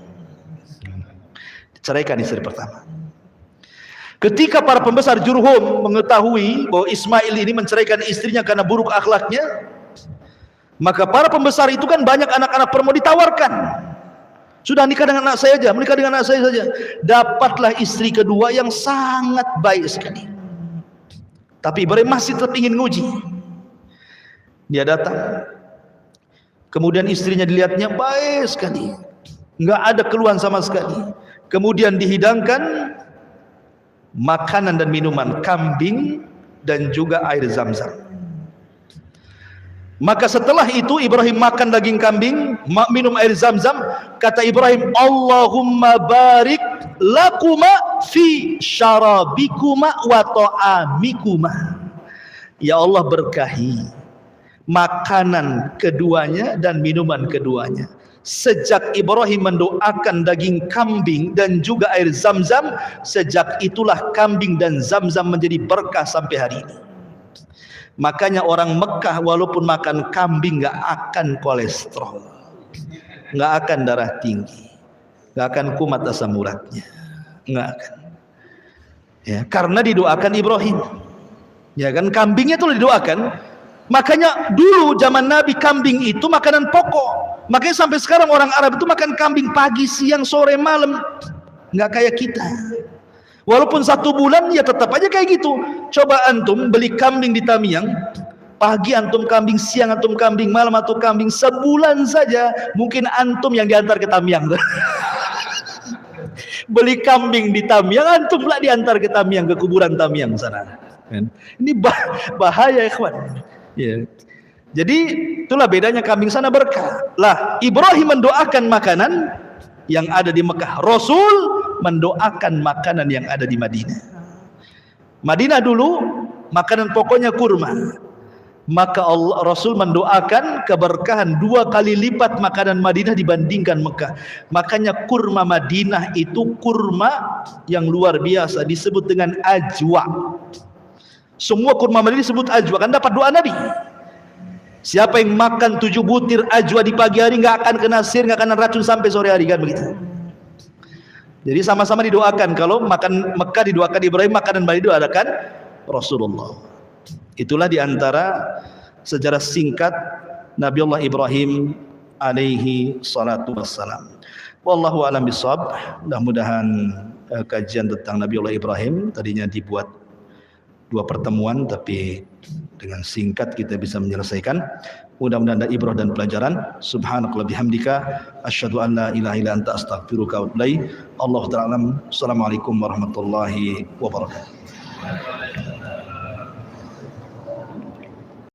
Speaker 1: Ceraikan istri pertama. Ketika para pembesar Jurhum mengetahui bahwa Ismail ini menceraikan istrinya karena buruk akhlaknya, maka para pembesar itu kan banyak anak-anak perempuan ditawarkan. Sudah nikah dengan anak saya saja, menikah dengan anak saya saja. Dapatlah istri kedua yang sangat baik sekali. Tapi Ibrahim masih tetap ingin nguji. Dia datang. Kemudian istrinya dilihatnya baik sekali. Enggak ada keluhan sama sekali. Kemudian dihidangkan makanan dan minuman, kambing dan juga air zam-zam. Maka setelah itu Ibrahim makan daging kambing, minum air zam-zam. Kata Ibrahim, Allahumma barik lakuma fi syarabikuma wa ta'amikuma. Ya Allah, berkahi makanan keduanya dan minuman keduanya. Sejak Ibrahim mendoakan daging kambing dan juga air zam-zam, sejak itulah kambing dan zam-zam menjadi berkah sampai hari ini. Makanya orang Mekah walaupun makan kambing gak akan kolesterol, gak akan darah tinggi, gak akan kumat asam uratnya, gak akan. Ya, karena didoakan Ibrahim. Ya kan, kambingnya itu didoakan. Makanya dulu zaman Nabi kambing itu makanan pokok. Makanya sampai sekarang orang Arab itu makan kambing pagi, siang, sore, malam. Gak kayak kita. Walaupun 1 bulan ya tetap aja kayak gitu. Coba antum beli kambing di Tamiang, pagi antum kambing, siang antum kambing, malam antum kambing, sebulan saja mungkin antum yang diantar ke Tamiang. Beli kambing di Tamiang, antum pula diantar ke Tamiang, ke kuburan Tamiang sana. Ini bahaya ikhwan. Ya. Jadi itulah bedanya kambing sana berkah. Lah Ibrahim mendoakan makanan yang ada di Mekah, Rasul mendoakan makanan yang ada di Madinah. Madinah dulu makanan pokoknya kurma. Maka Rasul mendoakan keberkahan 2 kali lipat makanan Madinah dibandingkan Mekah. Makanya kurma Madinah itu kurma yang luar biasa, disebut dengan ajwa. Semua kurma Madinah disebut ajwa, kan dapat doa Nabi. Siapa yang makan 7 butir ajwa di pagi hari nggak akan kena sihir, nggak akan racun sampai sore hari, kan begitu. Jadi sama-sama didoakan. Kalau makan Mekah didoakan Ibrahim, makanan Bali didoakan Rasulullah. Itulah diantara sejarah singkat Nabiullah Ibrahim alaihi salatu wassalam. Wallahu a'lam bishawab. Mudah-mudahan kajian tentang Nabiullah Ibrahim tadinya dibuat 2 pertemuan, tapi dengan singkat kita bisa menyelesaikan. Mudah-mudahan ada ibrah dan pelajaran. Subhanakallah bihamdika asyhadu an la ilaha illa anta astaghfiruka wa atubu ilaik. Allahu ta'ala. Assalamualaikum warahmatullahi wabarakatuh.